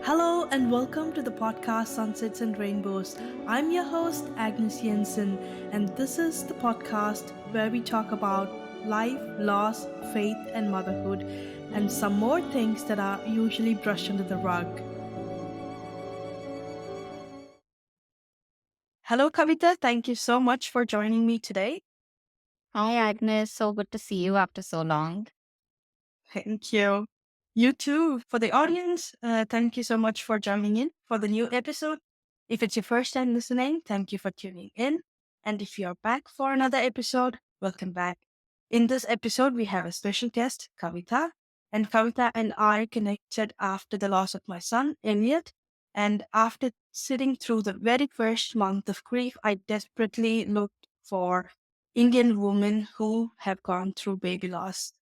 Hello and welcome to the podcast Sunsets and Rainbows. I'm your host, Agnes Jensen, and this is the podcast where we talk about life, loss, faith, and motherhood, and some more things that are usually brushed under the rug. Hello, Kavita. Thank you so much for joining me today. Hi, Agnes. So good to see you after so long. Thank you. You too. For the audience, thank you so much for joining in for the new episode. If it's your first time listening, thank you for tuning in. And if you're back for another episode, welcome back. In this episode, we have a special guest, Kavita. And Kavita and I connected after the loss of my son, Elliot. And after sitting through the very first month of grief, I desperately looked for Indian women who have gone through baby loss,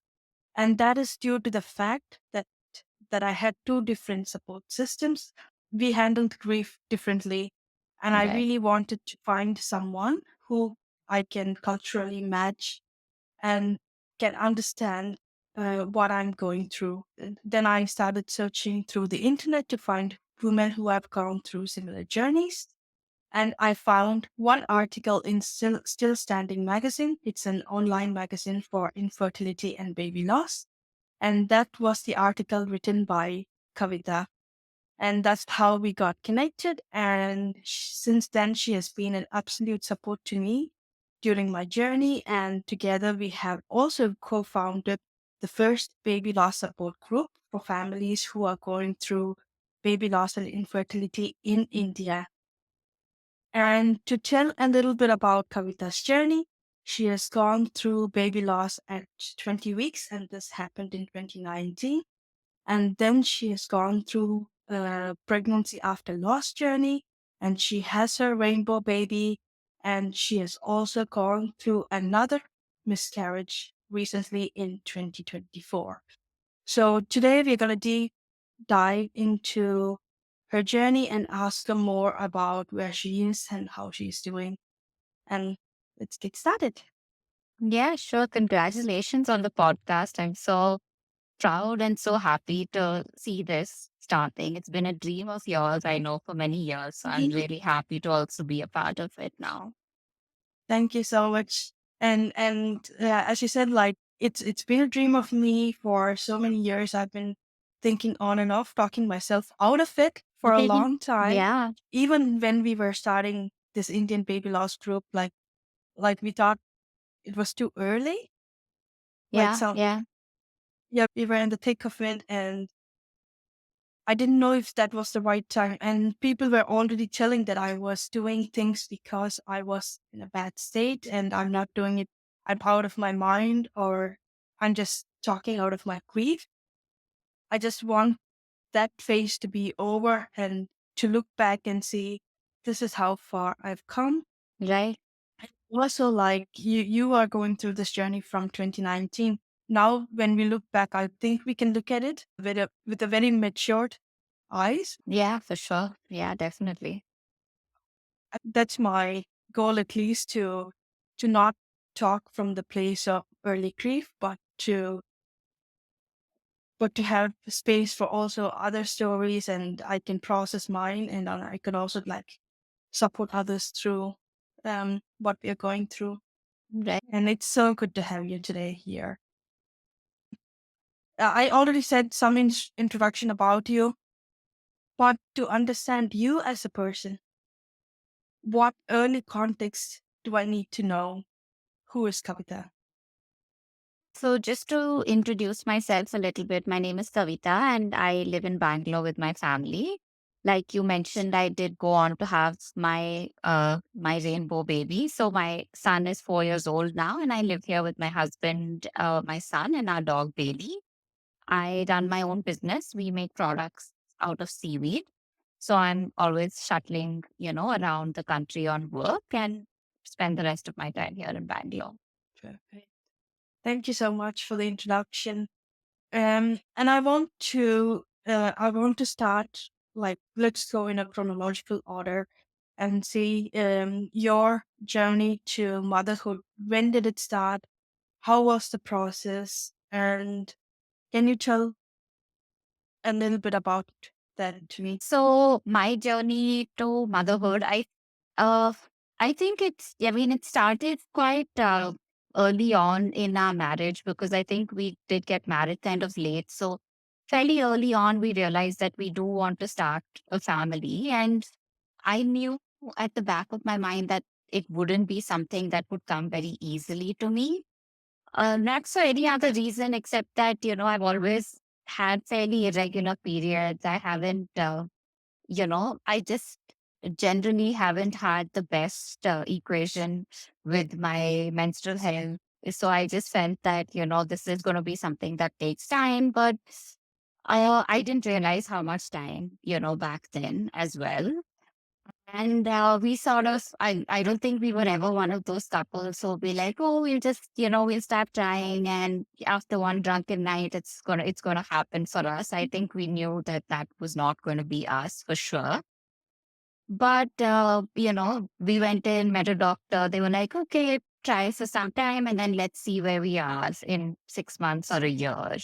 and that is due to the fact that I had two different support systems. We handled grief differently, and I Right. really wanted to find someone who I can culturally match and can understand what I'm going through. And then I started searching through the internet to find women who have gone through similar journeys. And I found one article in Still Standing magazine. It's an online magazine for infertility and baby loss, and that was the article written by Kavita. And that's how we got connected. And since then, she has been an absolute support to me during my journey. And together, we have also co founded the first baby loss support group for families who are going through baby loss and infertility in India. And to tell a little bit about Kavita's journey, she has gone through baby loss at 20 weeks, and this happened in 2019. And then she has gone through a pregnancy after loss journey, and she has her rainbow baby. And she has also gone through another miscarriage recently in 2024. So today we're going to dive into her journey and ask her more about where she is and how she's doing. And let's get started. Yeah, sure. Congratulations on the podcast. I'm so proud and so happy to see this starting. It's been a dream of yours, I know, for many years. So I'm really happy to also be a part of it now. Thank you so much. And as you said, like it's been a dream of me for so many years. I've been thinking on and off, talking myself out of it for a long time. Yeah, Even when we were starting this Indian baby loss group, like we thought it was too early. Like yeah, some yeah. Yeah, we were in the thick of it, and I didn't know if that was the right time. And people were already telling that I was doing things because I was in a bad state and I'm not doing it. I'm out of my mind, or I'm just talking out of my grief. I just want that phase to be over and to look back and see this is how far I've come. Right. Also, like you are going through this journey from 2019. Now, when we look back, I think we can look at it with a very matured eyes. Yeah, for sure. Yeah, definitely. That's my goal, at least, to not talk from the place of early grief, but to have space for also other stories, and I can process mine, and then I can also like support others through what we are going through. Right. And it's so good to have you today here. I already said some introduction about you, but to understand you as a person, what early context do I need to know? Who is Kavita? So, just to introduce myself a little bit, my name is Kavita and I live in Bangalore with my family. Like you mentioned, I did go on to have my rainbow baby. So my son is 4 years old now, and I live here with my husband, my son, and our dog Bailey. I run my own business. We make products out of seaweed. So I'm always shuttling, around the country on work and spend the rest of my time here in Bangalore. Perfect. Thank you so much for the introduction. And I want to start, like, let's go in a chronological order and see your journey to motherhood. When did it start? How was the process? And can you tell a little bit about that to me. So my journey to motherhood, uh I think it started quite early on in our marriage, because I think we did get married kind of late. So fairly early on we realized that we do want to start a family, and I knew at the back of my mind that it wouldn't be something that would come very easily to me. Not for any other reason except that, I've always had fairly irregular periods. I just generally haven't had the best equation with my menstrual health. So I just felt that, this is going to be something that takes time. But I didn't realize how much time, back then as well. And we sort of, I don't think we were ever one of those couples who'll be like, oh, we'll just, we'll start trying. And after one drunken night, it's gonna happen for us. I think we knew that that was not going to be us for sure. But, we went in, met a doctor. They were like, okay, try for some time and then let's see where we are in 6 months or a year.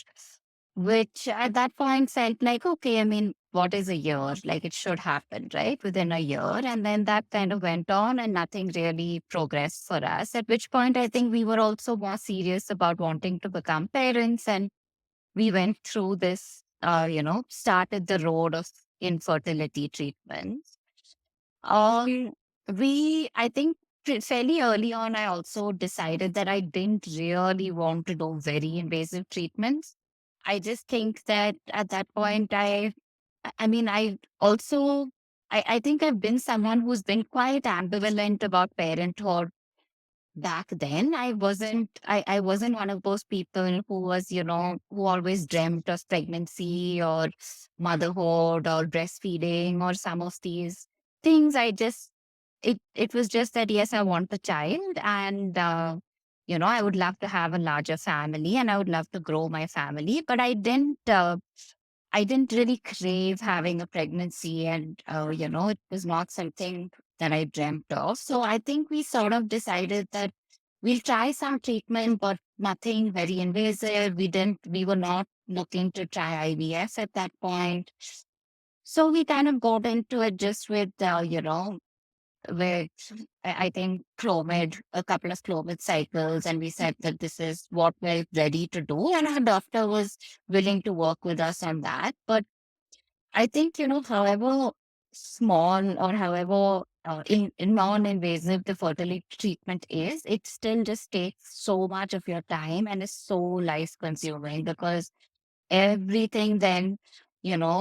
Which at that point felt like, okay, I mean, what is a year? Like it should happen, right? Within a year. And then that kind of went on and nothing really progressed for us. At which point I think we were also more serious about wanting to become parents. And we went through this, started the road of infertility treatments. Um, I think fairly early on, I also decided that I didn't really want to do very invasive treatments. I just think that at that point, I mean, I also, I think I've been someone who's been quite ambivalent about parenthood. Back then, I wasn't one of those people who was, who always dreamt of pregnancy or motherhood or breastfeeding or some of these things. It was just that, yes, I want a child, and, I would love to have a larger family and I would love to grow my family, but I didn't really crave having a pregnancy, and, it was not something that I dreamt of. So I think we sort of decided that we'll try some treatment, but nothing very invasive. We were not looking to try IVF at that point. So we kind of got into it just with, I think, Clomid, a couple of Clomid cycles, and we said that this is what we're ready to do. And our doctor was willing to work with us on that. But I think, however small or however in non-invasive the fertility treatment is, it still just takes so much of your time and is so life consuming, because everything then,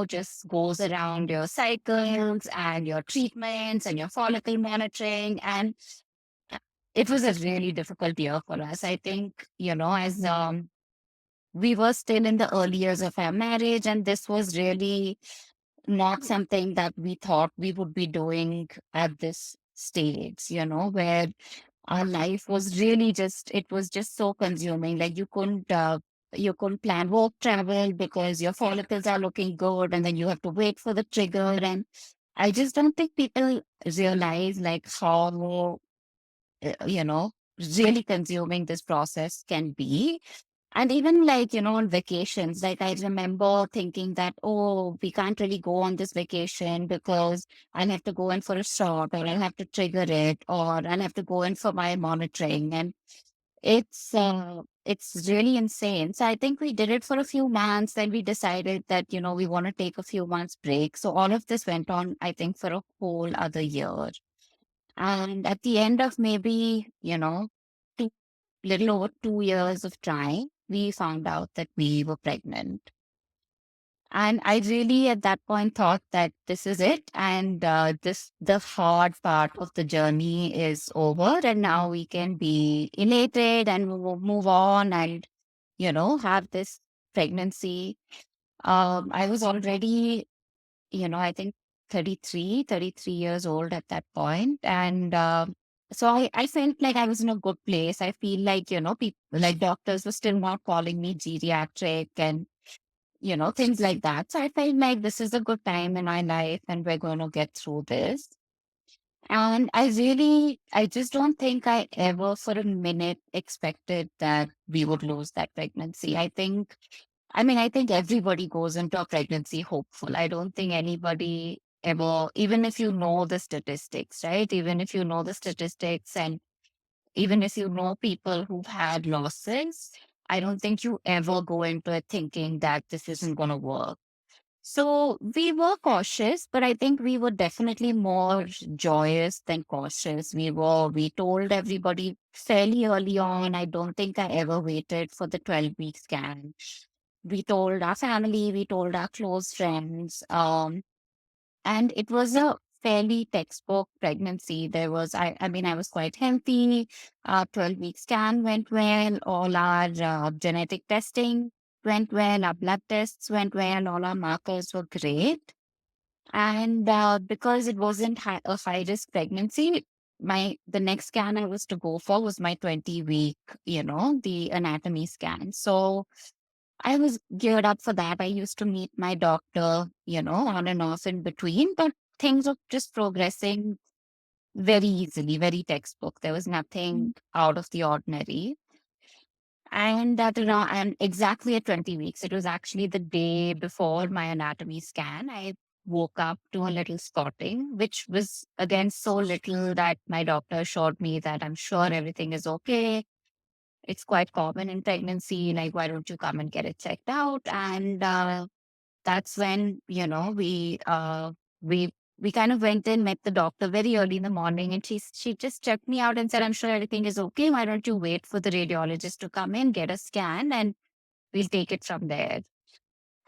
just goes around your cycles and your treatments and your follicle monitoring. And it was a really difficult year for us. I think, as we were still in the early years of our marriage, and this was really not something that we thought we would be doing at this stage, where our life was really it was just so consuming. Like you couldn't plan work travel because your follicles are looking good and then you have to wait for the trigger. And I just don't think people realize like how, really consuming this process can be. And even like, on vacations, like I remember thinking that, oh, we can't really go on this vacation because I'll have to go in for a shot, or I'll have to trigger it, or I'll have to go in for my monitoring. And it's really insane. So I think we did it for a few months. Then we decided that, we want to take a few months break. So all of this went on, I think, for a whole other year. And at the end of maybe, two, little over 2 years of trying, we found out that we were pregnant. And I really at that point thought that this is it. And the hard part of the journey is over. And now we can be elated and move on and, have this pregnancy. I was already, I think 33 years old at that point. And so I felt like I was in a good place. I feel like, people like doctors were still not calling me geriatric and, things like that. So I felt like this is a good time in my life and we're going to get through this. And I just don't think I ever for a minute expected that we would lose that pregnancy. I think I mean, I think everybody goes into a pregnancy hopeful. I don't think anybody ever, even if you know the statistics, right? Even if you know the statistics and even if you know people who've had losses, I don't think you ever go into it thinking that this isn't going to work. So we were cautious, but I think we were definitely more joyous than cautious. We told everybody fairly early on. I don't think I ever waited for the 12-week scan. We told our family, we told our close friends. And it was a fairly textbook pregnancy. I mean, I was quite healthy. Our 12-week scan went well. All our genetic testing went well. Our blood tests went well. All our markers were great. And because it wasn't a high risk pregnancy, the next scan I was to go for was my 20-week, the anatomy scan. So I was geared up for that. I used to meet my doctor, on and off in between, but things were just progressing very easily, very textbook. There was nothing out of the ordinary. And exactly at 20 weeks, it was actually the day before my anatomy scan. I woke up to a little spotting, which was again so little that my doctor assured me that I'm sure everything is okay. It's quite common in pregnancy. Like, why don't you come and get it checked out? And that's when, we we kind of went in, met the doctor very early in the morning, and she just checked me out and said, I'm sure everything is okay. Why don't you wait for the radiologist to come in, get a scan, and we'll take it from there.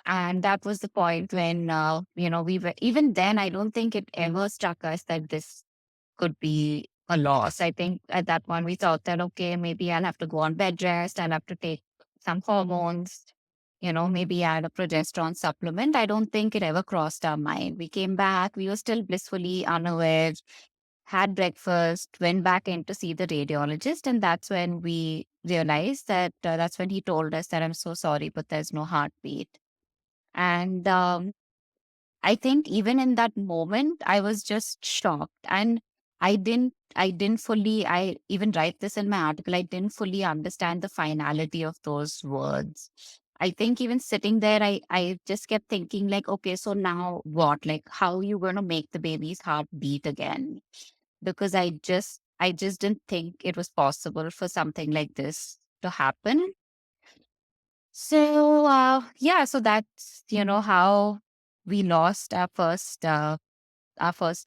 And that was the point when, we were, even then, I don't think it ever struck us that this could be a loss. I think at that point we thought that, okay, maybe I'll have to go on bed rest. I'll have to take some hormones, maybe add a progesterone supplement. I don't think it ever crossed our mind. We came back, we were still blissfully unaware, had breakfast, went back in to see the radiologist. And that's when we realized that's when he told us that I'm so sorry, but there's no heartbeat. And I think even in that moment, I was just shocked. And I even write this in my article, I didn't fully understand the finality of those words. I think even sitting there, I just kept thinking like, okay, so now what? Like, how are you going to make the baby's heart beat again? Because I just didn't think it was possible for something like this to happen. So, yeah, so that's, how we lost our first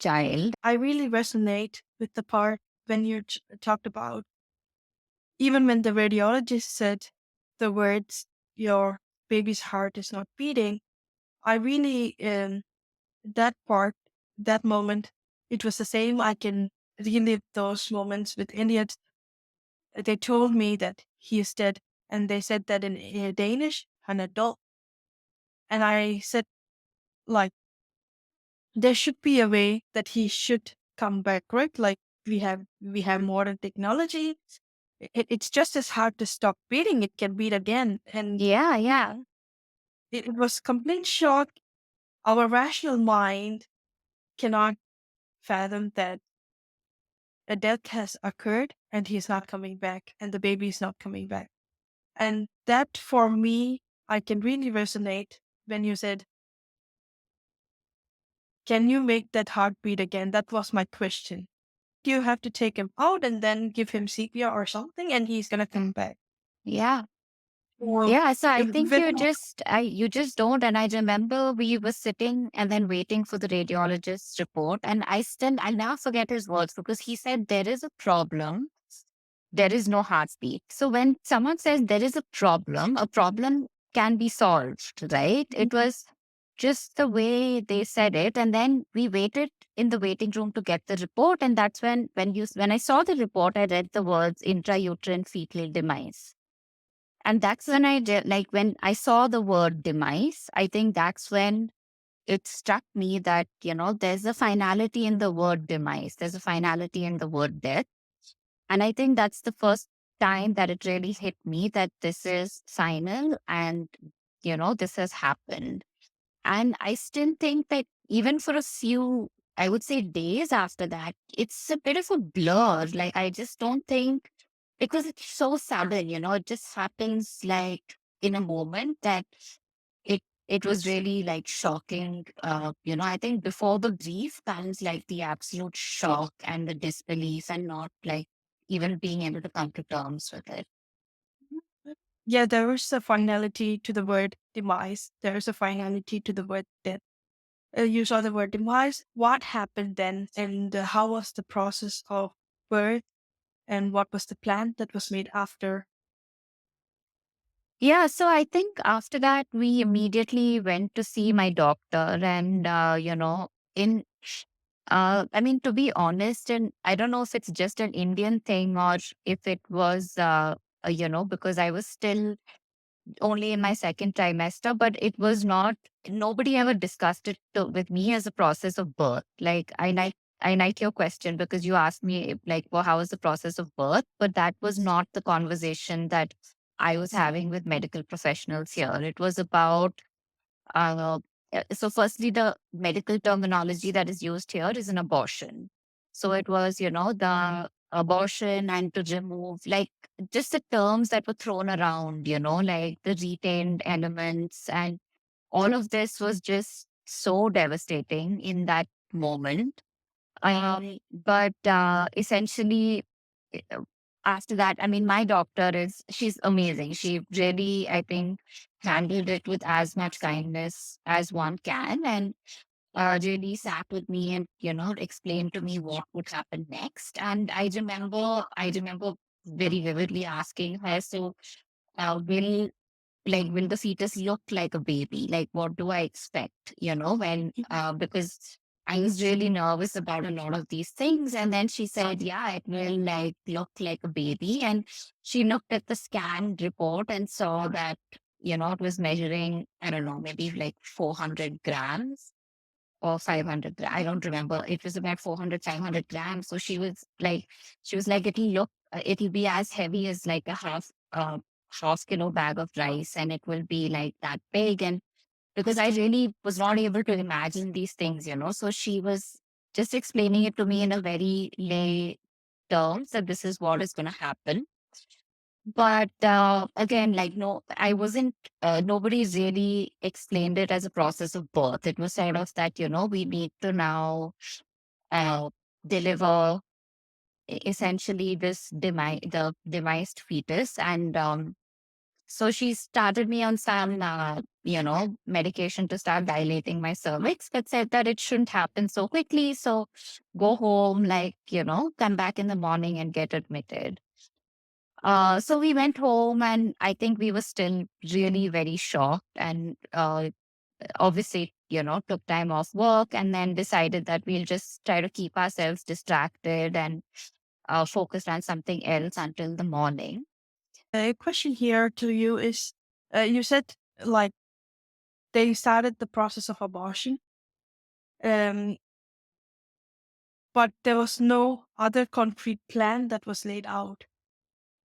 child. I really resonate with the part when you talked about even when the radiologist said the words, your baby's heart is not beating. I really, that part, that moment, it was the same. I can relive those moments with Elliot. They told me that he is dead, and they said that in Danish, an adult. And I said, like, there should be a way that he should come back, right? Like we have modern technology. It's just as hard to stop beating. It can beat again, and Yeah, yeah. it was complete shock. Our rational mind cannot fathom that a death has occurred and he's not coming back, and the baby is not coming back. And that, for me, I can really resonate when you said, "Can you make that heart beat again?" That was my question. You have to take him out and then give him CPR or something, and he's gonna come back. Yeah. Or Yeah. So I think when you just don't. And I remember we were sitting and then waiting for the radiologist's report. And I'll never forget his words because he said, there is a problem. There is no heartbeat. So when someone says there is a problem can be solved, right? It was just the way they said it. And then we waited in the waiting room to get the report. And that's when I saw the report, I read the words intrauterine fetal demise. And that's when when I saw the word demise, I think that's when it struck me that, there's a finality in the word demise. There's a finality in the word death. And I think that's the first time that it really hit me that this is final and, this has happened. And I still think that even for a few, I would say days after that, it's a bit of a blur. Like, I just don't think, because it's so sudden, it just happens like in a moment that it was really like shocking. I think before the grief comes like the absolute shock and the disbelief, and not like even being able to come to terms with it. Yeah, there is a finality to the word demise. There is a finality to the word death. You saw the word demise. What happened then, and how was the process of birth, and what was the plan that was made after? Yeah, so I think after that, we immediately went to see my doctor. And, in, I mean, to be honest, and I don't know if it's just an Indian thing or if it was, because I was still only in my second trimester, but it was not, nobody ever discussed it with me as a process of birth. Like, I like your question because you asked me, like, well, how was the process of birth? But that was not the conversation that I was having with medical professionals here. It was about, uh, so firstly, the medical terminology that is used here is an abortion. So it was, the abortion and to remove, like, just the terms that were thrown around, like the retained elements. And all of this was just so devastating in that moment. But essentially, uh, after that, I mean, my doctor she's amazing. She really, I think, handled it with as much kindness as one can, and really sat with me and, explained to me what would happen next. And I remember very vividly asking her, so, will the fetus look like a baby? Like, what do I expect? Because I was really nervous about a lot of these things. And then she said, yeah, it will like look like a baby. And she looked at the scan report and saw that, it was measuring, I don't know, maybe like 400 grams or 500 I don't remember. It was about 400, 500 grams. So she was like, it'll be as heavy as like a half kilo bag of rice, and it will be like that big. And because I really was not able to imagine these things, so she was just explaining it to me in a very lay terms that this is what is going to happen. But again, like, no, I wasn't, nobody really explained it as a process of birth. It was sort of that, we need to now uh, deliver essentially the demised fetus. And so she started me on some, medication to start dilating my cervix, but said that it shouldn't happen so quickly. So go home, like, come back in the morning and get admitted. So we went home, and I think we were still really very shocked, and obviously, took time off work, and then decided that we'll just try to keep ourselves distracted and focused on something else until the morning. A question here to you is, you said like they started the process of abortion, um, but there was no other concrete plan that was laid out.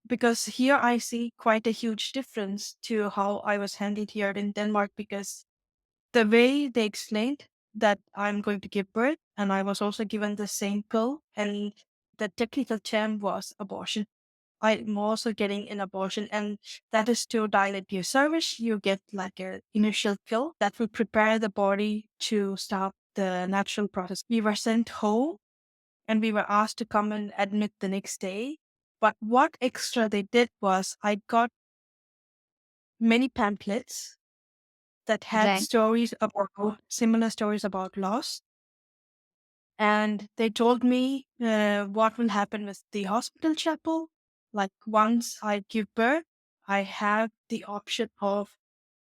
Because here I see quite a huge difference to how I was handled here in Denmark, because the way they explained that I'm going to give birth, and I was also given the same pill, and the technical term was abortion. I'm also getting an abortion, and that is to dilate your cervix. You get like a initial pill that will prepare the body to start the natural process. We were sent home, and we were asked to come and admit the next day. But what extra they did was I got many pamphlets that had Right. stories about similar stories about loss. And they told me what will happen with the hospital chapel. Like once I give birth, I have the option of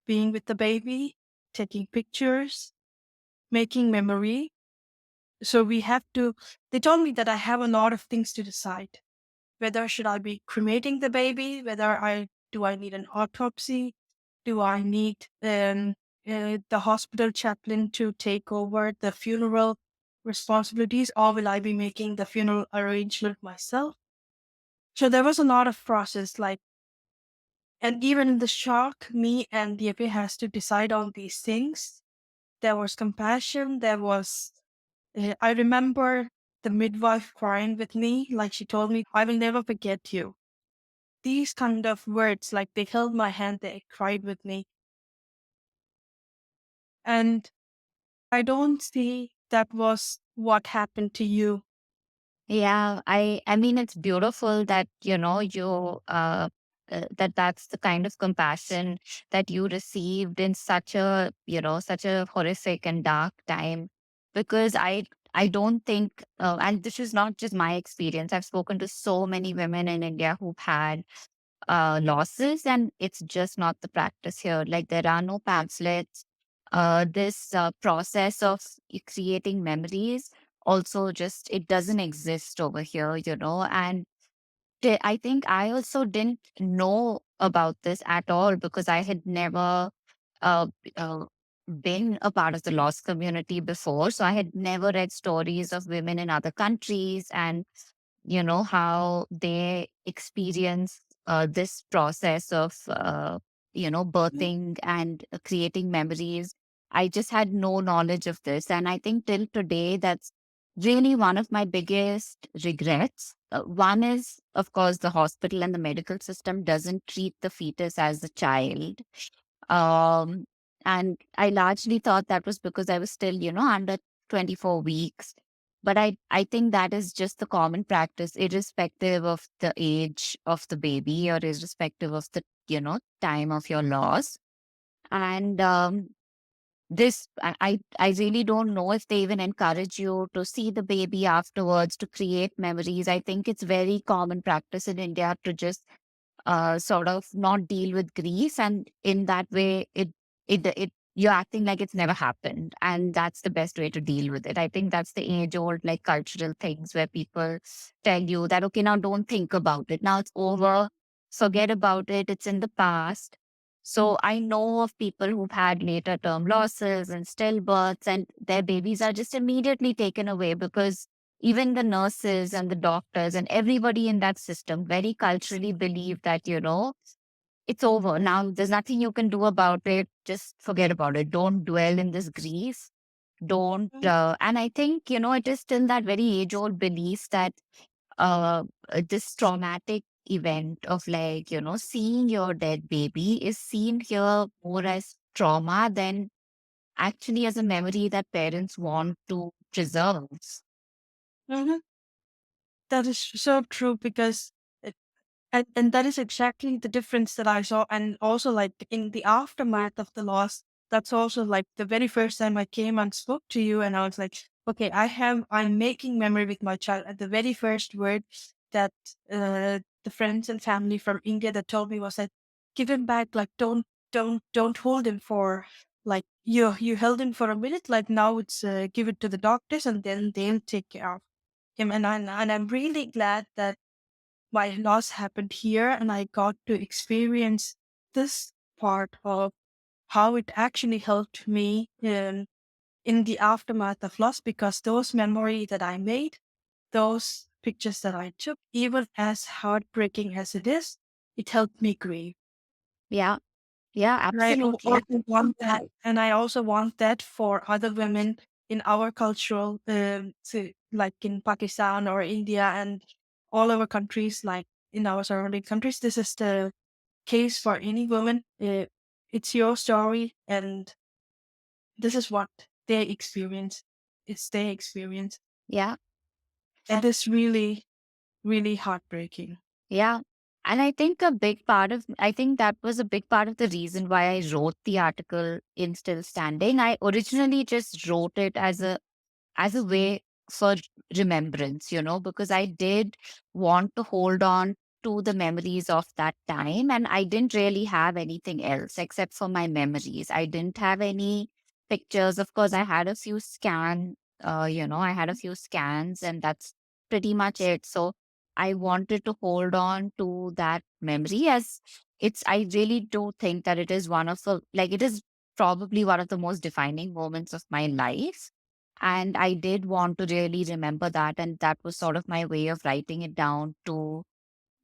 being with the baby, taking pictures, making memory. So we have to, they told me that I have a lot of things to decide. Whether should I be cremating the baby, do I need an autopsy, do I need the hospital chaplain to take over the funeral responsibilities, or will I be making the funeral arrangement myself? So there was a lot of process, like, and even in the shock, me and the DFA has to decide on these things. There was compassion. There was, I remember the midwife crying with me, like she told me, I will never forget you. these kind of words, like they held my hand, they cried with me. And I don't see that was what happened to you. Yeah, I mean it's beautiful that you that that's the kind of compassion that you received in such a horrific and dark time, because I don't think and this is not just my experience. I've spoken to so many women in India who've had losses, and it's just not the practice here. Like there are no pamphlets. This process of creating memories also just it doesn't exist over here, and I think I also didn't know about this at all because I had never uh, uh, been a part of the lost community before. So I had never read stories of women in other countries and how they experience this process of birthing and creating memories. I just had no knowledge of this, and I think till today that's really one of my biggest regrets. One is, of course, the hospital and the medical system doesn't treat the fetus as a child. um, and I largely thought that was because I was still, under 24 weeks. But I think that is just the common practice, irrespective of the age of the baby or irrespective of the, time of your loss. And this, I really don't know if they even encourage you to see the baby afterwards to create memories. I think it's very common practice in India to just sort of not deal with grief, and in that way it you're acting like it's never happened, and that's the best way to deal with it. I think that's the age old like cultural things where people tell you that, okay, now don't think about it, now it's over, forget about it, it's in the past. So I know of people who've had later term losses and stillbirths, and their babies are just immediately taken away because even the nurses and the doctors and everybody in that system very culturally believe that, it's over. Now there's nothing you can do about it. Just forget about it. Don't dwell in this grief. Don't, and I think, it is still that very age old belief that this traumatic event of like, seeing your dead baby is seen here more as trauma than actually as a memory that parents want to preserve. Mhm. That is so true because and that is exactly the difference that I saw. And also, like in the aftermath of the loss, that's also like the very first time I came and spoke to you, and I was like, okay, I'm making memory with my child. And the very first word that the friends and family from India that told me was that give him back, like don't hold him for like you held him for a minute, like now it's give it to the doctors and then they'll take care of him. And I'm really glad that my loss happened here and I got to experience this part of how it actually helped me in the aftermath of loss, because those memories that I made, those pictures that I took, even as heartbreaking as it is, it helped me grieve. Yeah. Yeah, And I absolutely. also want that, and I also want that for other women in our cultural, like in Pakistan or India and all over countries, like in our surrounding countries. This is the case for any woman. It's your story, and this is what they experience. It's their experience, Yeah. and it's really, really heartbreaking. Yeah. And I think that was a big part of the reason why I wrote the article in Still Standing. I originally just wrote it as a way for remembrance, because I did want to hold on to the memories of that time. And I didn't really have anything else except for my memories. I didn't have any pictures. Of course, I had a few scans, and that's pretty much it. So I wanted to hold on to that memory as I really do think that it is it is probably one of the most defining moments of my life, and I did want to really remember that. And that was sort of my way of writing it down to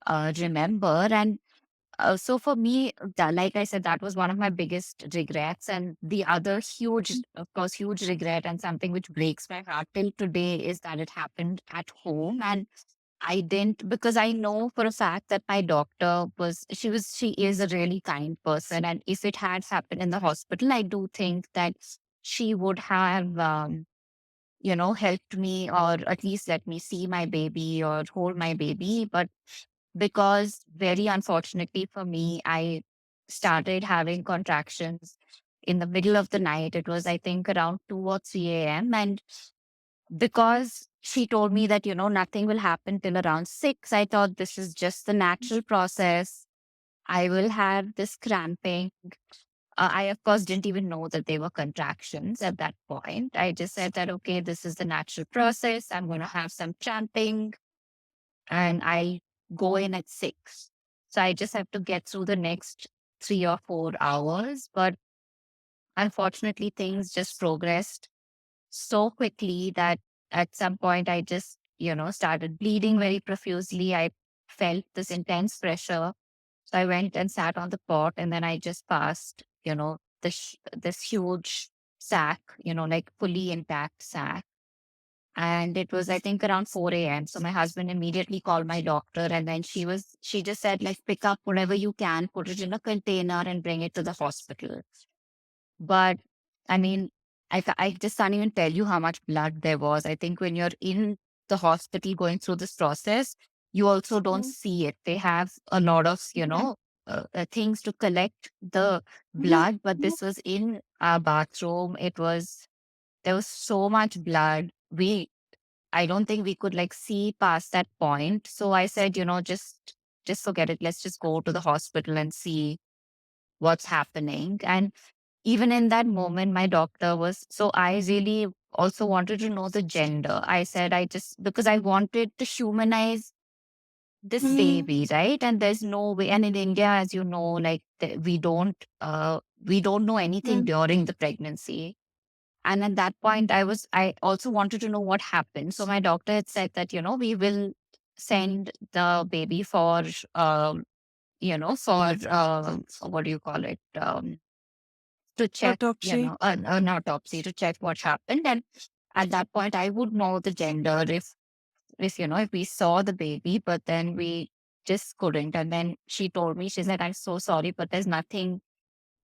remember. And so for me, like I said, that was one of my biggest regrets. And the other huge, of course, huge regret and something which breaks my heart till today is that it happened at home. And I didn't, because I know for a fact that my doctor she is a really kind person. And if it had happened in the hospital, I do think that she would have, helped me, or at least let me see my baby or hold my baby. But because very unfortunately for me, I started having contractions in the middle of the night. It was, I think, around 2 or 3 a.m. And because she told me that, nothing will happen till around 6, I thought this is just the natural process. I will have this cramping. I, of course, didn't even know that they were contractions at that point. I just said that, okay, this is the natural process. I'm going to have some cramping and I'll go in at 6. So I just have to get through the next 3 or 4 hours. But unfortunately, things just progressed so quickly that at some point I just, started bleeding very profusely. I felt this intense pressure. So I went and sat on the pot, and then I just passed, this huge sack, like fully intact sack. And it was, I think, around 4 a.m. So my husband immediately called my doctor, and then she just said, like, pick up whatever you can, put it in a container and bring it to the hospital. But I mean, I just can't even tell you how much blood there was. I think when you're in the hospital going through this process, you also don't Mhm. see it. They have a lot of, things to collect the Mhm. blood, but this was in our bathroom. There was so much blood. I don't think we could like see past that point. So I said, just forget it. Let's just go to the hospital and see what's happening. And even in that moment, my doctor was, so I really also wanted to know the gender. I said, because I wanted to humanize this Mhm. baby, right? And there's no way. And in India, as you know, like we don't know anything Mhm. during the pregnancy. And at that point, I also wanted to know what happened. So my doctor had said that, we will send the baby for, what do you call it? To check, Autopsy. an autopsy to check what happened. And at that point, I would know the gender if we saw the baby, but then we just couldn't. And then she told me, she said, I'm so sorry, but there's nothing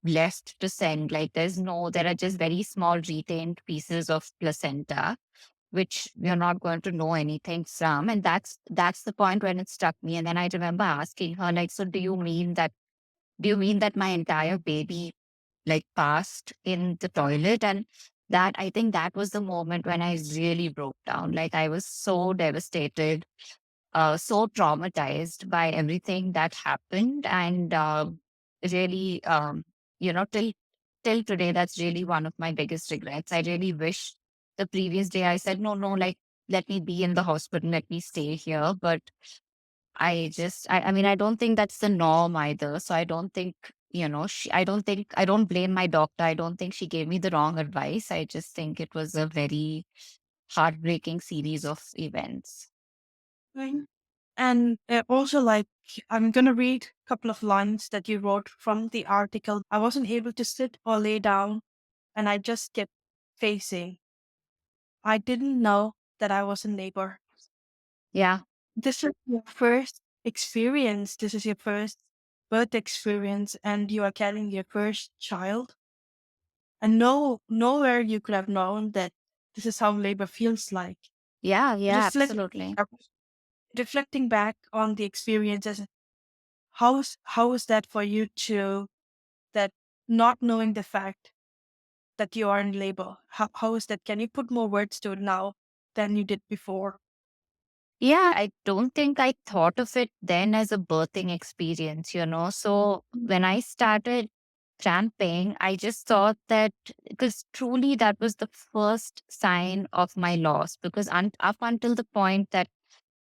left to send. Like there are just very small retained pieces of placenta, which we're not going to know anything from. And that's the point when it struck me. And then I remember asking her, like, so do you mean that my entire baby like passed in the toilet? And that, I think that was the moment when I really broke down. Like I was so devastated, so traumatized by everything that happened. And really, till today, that's really one of my biggest regrets. I really wish the previous day I said, no, no, like, let me be in the hospital, let me stay here. But I mean, I don't think that's the norm either. So I don't think, I don't blame my doctor. I don't think she gave me the wrong advice. I just think it was a very heartbreaking series of events. Right. And also, like, I'm gonna read a couple of lines that you wrote from the article. I wasn't able to sit or lay down, and I just kept facing. I didn't know that I was in labor. Yeah. This is your first experience. This is your first birth experience, and you are carrying your first child. And nowhere you could have known that this is how labor feels like. Yeah. Yeah. Reflect, Absolutely. uh, reflecting back on the experiences, how is that for you to that not knowing the fact that you are in labor? How is that? Can you put more words to it now than you did before? Yeah, I don't think I thought of it then as a birthing experience, So when I started cramping, I just thought that, because truly that was the first sign of my loss. Because up until the point that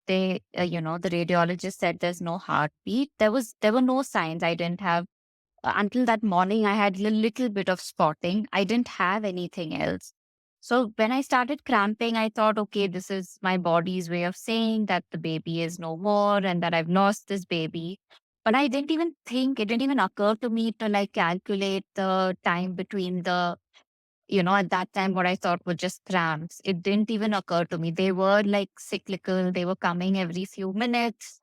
the radiologist said there's no heartbeat, there were no signs. I didn't have until that morning, I had a little bit of spotting. I didn't have anything else. So when I started cramping, I thought, okay, this is my body's way of saying that the baby is no more and that I've lost this baby. But I didn't even think, it didn't even occur to me to like calculate the time between the at that time, what I thought were just cramps. It didn't even occur to me. They were like cyclical, they were coming every few minutes.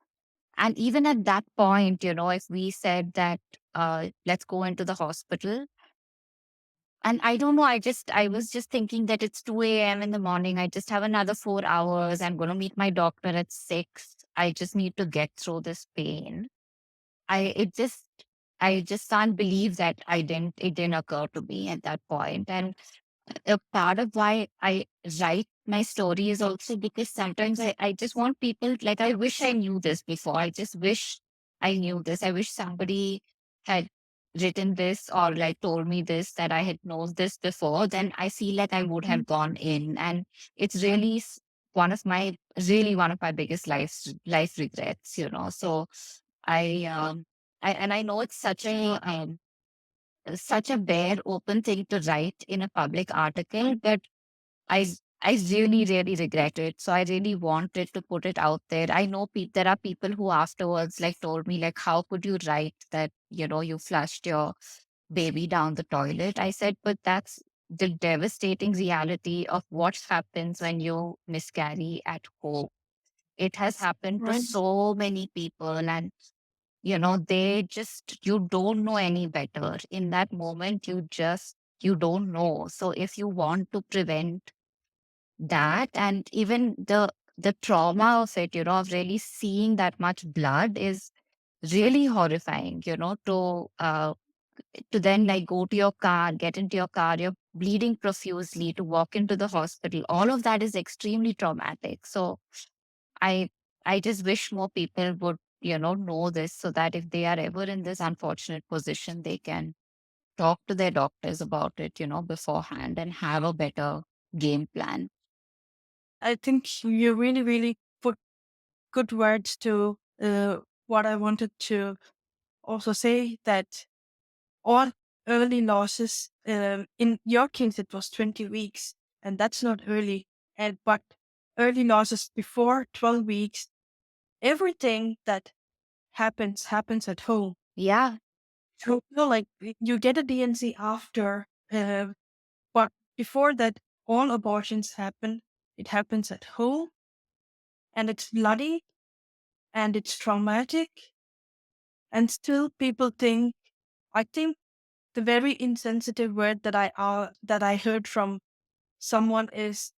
And even at that point, if we said that, let's go into the hospital, and I don't know, I was just thinking that it's 2 a.m. in the morning. I just have another 4 hours. I'm going to meet my doctor at 6. I just need to get through this pain. I, it just, I just can't believe that it didn't occur to me at that point. And a part of why I write my story is also because sometimes I just want people, like, I wish I knew this before. I just wish I knew this. I wish somebody had written this or like told me this, that I had known this before. Then I feel like I would have gone in. And it's really one of my biggest life regrets, So I, and I know it's such a bare open thing to write in a public article, but I I really, really regret it. So I really wanted to put it out there. I know there are people who afterwards like told me like, how could you write that, you flushed your baby down the toilet? I said, but that's the devastating reality of what happens when you miscarry at home. It has happened to Right. so many people, and you don't know any better. In that moment, you don't know. So if you want to prevent that, and even the trauma of it, of really seeing that much blood is really horrifying, to then like go to your car, get into your car, you're bleeding profusely, to walk into the hospital. All of that is extremely traumatic. So I I just wish more people would, know this, so that if they are ever in this unfortunate position, they can talk to their doctors about it, beforehand, and have a better game plan. I think you really, really put good words to what I wanted to also say, that all early losses, in your case, it was 20 weeks, and that's not early. But early losses before 12 weeks, everything that happens at home. Yeah, So, like you get a DNC after, but before that, all abortions happen. It happens at home, and it's bloody, and it's traumatic, and still people think. I think the very insensitive word that I heard from someone is,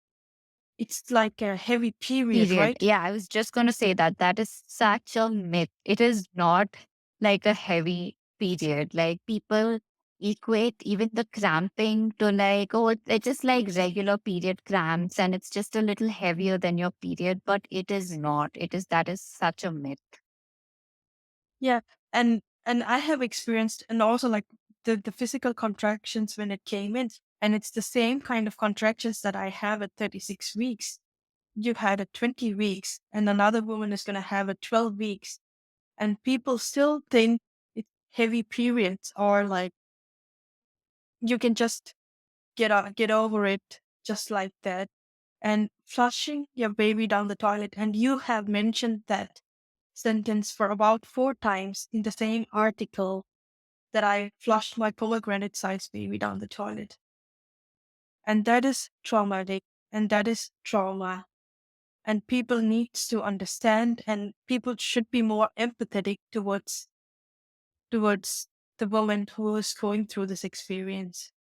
it's like a heavy period, period. right? Yeah, I was just going to say that that is such a myth. It is not like a heavy period. Like people equate even the cramping to like, oh, it's just like regular period cramps and it's just a little heavier than your period, but it is not. That is such a myth. Yeah, and I have experienced, and also like the physical contractions when it came in, and it's the same kind of contractions that I have at 36 weeks. You had at 20 weeks, and another woman is going to have at 12 weeks, and people still think it's heavy periods, or like you can just get over it just like that. And flushing your baby down the toilet, and you have mentioned that sentence for about 4 times in the same article, that I flushed my pomegranate sized baby down the toilet. And that is traumatic, and that is trauma. And people needs to understand, and people should be more empathetic towards the woman who is going through this experience.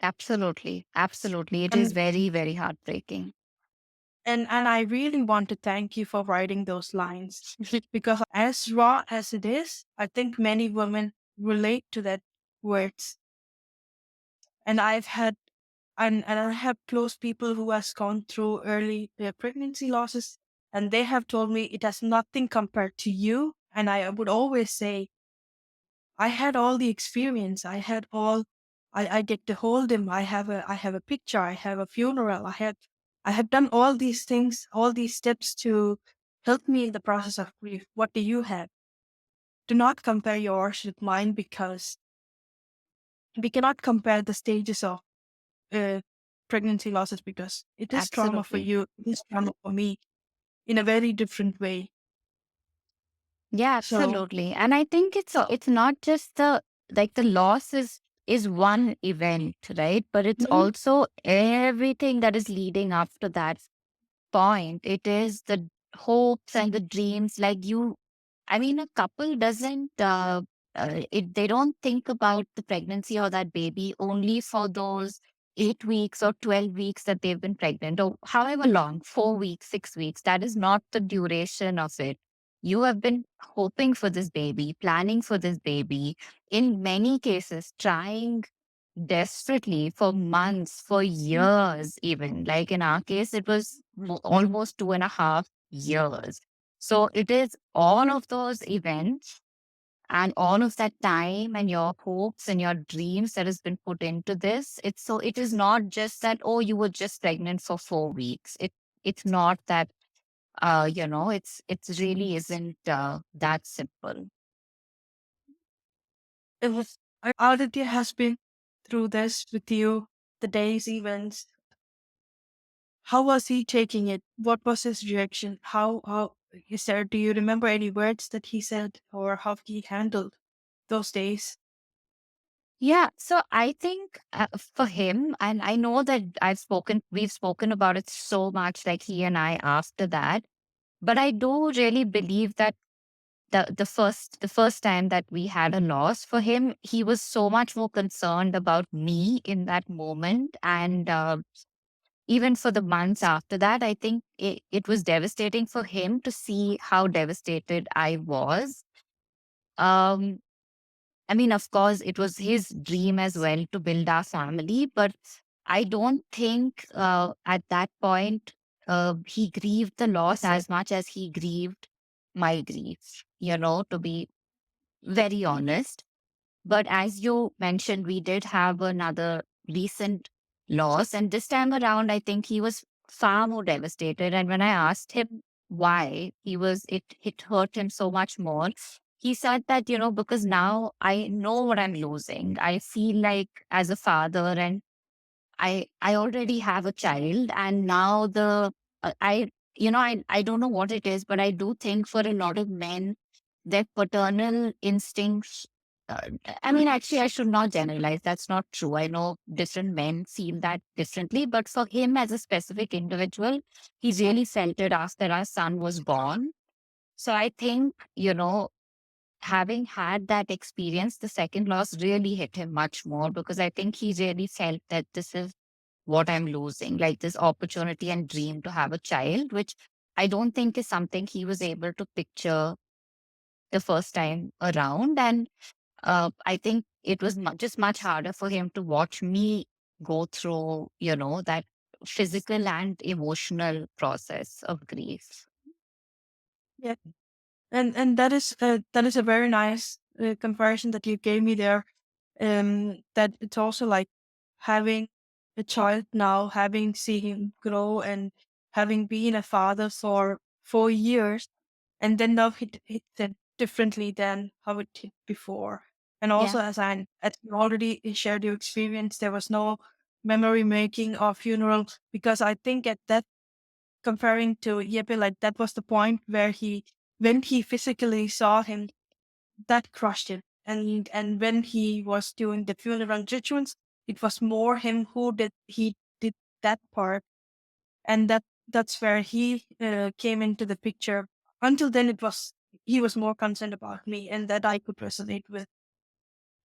Absolutely. Absolutely. It is And very, very heartbreaking. and I really want to thank you for writing those lines, because as raw as it is, I think many women relate to that words. And and I have close people who has gone through early pregnancy losses, and they have told me it has nothing compared to you. And I would always say, I had all the experience. I had all. I get to hold him. I have a picture. I have a funeral. I have done all these things, all these steps to help me in the process of grief. What do you have? Do not compare yours with mine, because we cannot compare the stages of uh, pregnancy losses, because it is trauma for Absolutely. you, it is trauma for me in a very different way. Yeah, So, absolutely. And I think it's not just the loss is is one event, right? But it's Mhm. also everything that is leading up to that point. It is the hopes and the dreams. Like you, I mean, a couple doesn't, they don't think about the pregnancy or that baby only for those 8 weeks or 12 weeks that they've been pregnant, or however long, 4 weeks, 6 weeks. That is not the duration of it. You have been hoping for this baby, planning for this baby, in many cases, trying desperately for months, for years, even. Like in our case, it was almost 2.5 years. So it is all of those events and all of that time and your hopes and your dreams that has been put into this. It is not just that, oh, you were just pregnant for 4 weeks. It's not that, it's really isn't that simple. It was Aditya has been through this with you, the day's events. How was he taking it? What was his reaction? How is there? Do you remember any words that he said, or how he handled those days? Yeah, so I think for him, and I know that we've spoken about it so much, like he and I after that, but I do really believe that the first time that we had a loss for him, he was so much more concerned about me in that moment, and even for the months after that, I think it was devastating for him to see how devastated I was. Um, I mean, of course, it was his dream as well to build our family, but I don't think at that point he grieved the loss as much as he grieved my grief, to be very honest. But as you mentioned, we did have another recent loss. And this time around, I think he was far more devastated. And when I asked him why, it hurt him so much more. He said that, because now I know what I'm losing. I feel like as a father, and I already have a child, and now I don't know what it is, but I do think for a lot of men, their paternal instincts. I mean, actually, I should not generalize. That's not true. I know different men feel that differently, but for him as a specific individual, he really felt it after our son was born. So I think, having had that experience, the second loss really hit him much more, because I think he really felt that this is what I'm losing, like this opportunity and dream to have a child, which I don't think is something he was able to picture the first time around. And I think it was just much harder for him to watch me go through, that physical and emotional process of grief. Yeah, and that is a very nice comparison that you gave me there. That it's also like having a child now, having seen him grow, and having been a father for 4 years, and then now hit it differently than how it hit before. And Yeah. also, as you already shared your experience, there was no memory making or funeral, because I think at that, comparing to Yepe, like that was the point where when he physically saw him, that crushed him. And when he was doing the funeral rituals, it was more him who did that part, and that's where he came into the picture. Until then, he was more concerned about me, and that I could resonate with.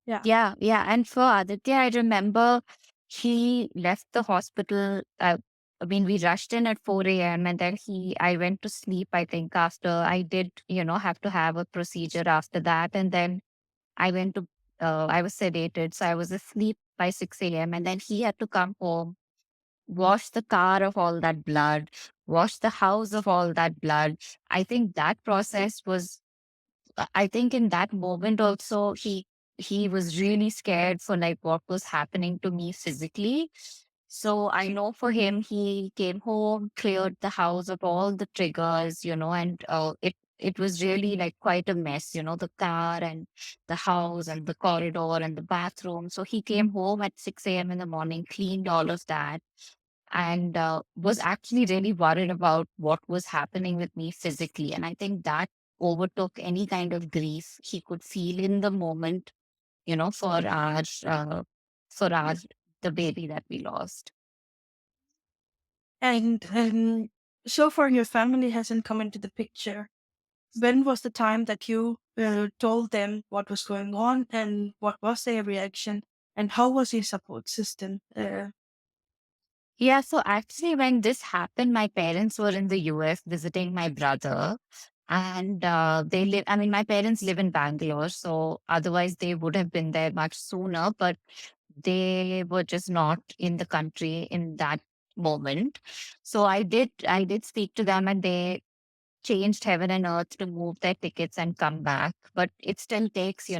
Yeah. Yeah, yeah. And for Aditya, I remember he left the hospital. I mean, we rushed in at 4 a.m. and then I went to sleep, I think, after I did, have to have a procedure after that. And then I went to, I was sedated. So I was asleep by 6 a.m. And then he had to come home, wash the car of all that blood, wash the house of all that blood. I think that process was I think in that moment also he was really scared for like what was happening to me physically. So I know for him, he came home, cleared the house of all the triggers, and it was really like quite a mess, the car and the house and the corridor and the bathroom. So he came home at 6 a.m. in the morning, cleaned all of that, and was actually really worried about what was happening with me physically. And I think that overtook any kind of grief he could feel in the moment, for our for our the baby that we lost. And so far, your family hasn't come into the picture. When was the time that you told them what was going on, and what was their reaction, and how was your support system? Yeah, so actually, when this happened, my parents were in the US visiting my brother. And they live, I mean, my parents live in Bangalore. So otherwise, they would have been there much sooner, but they were just not in the country in that moment. So I did speak to them, and they changed heaven and earth to move their tickets and come back. But it still takes,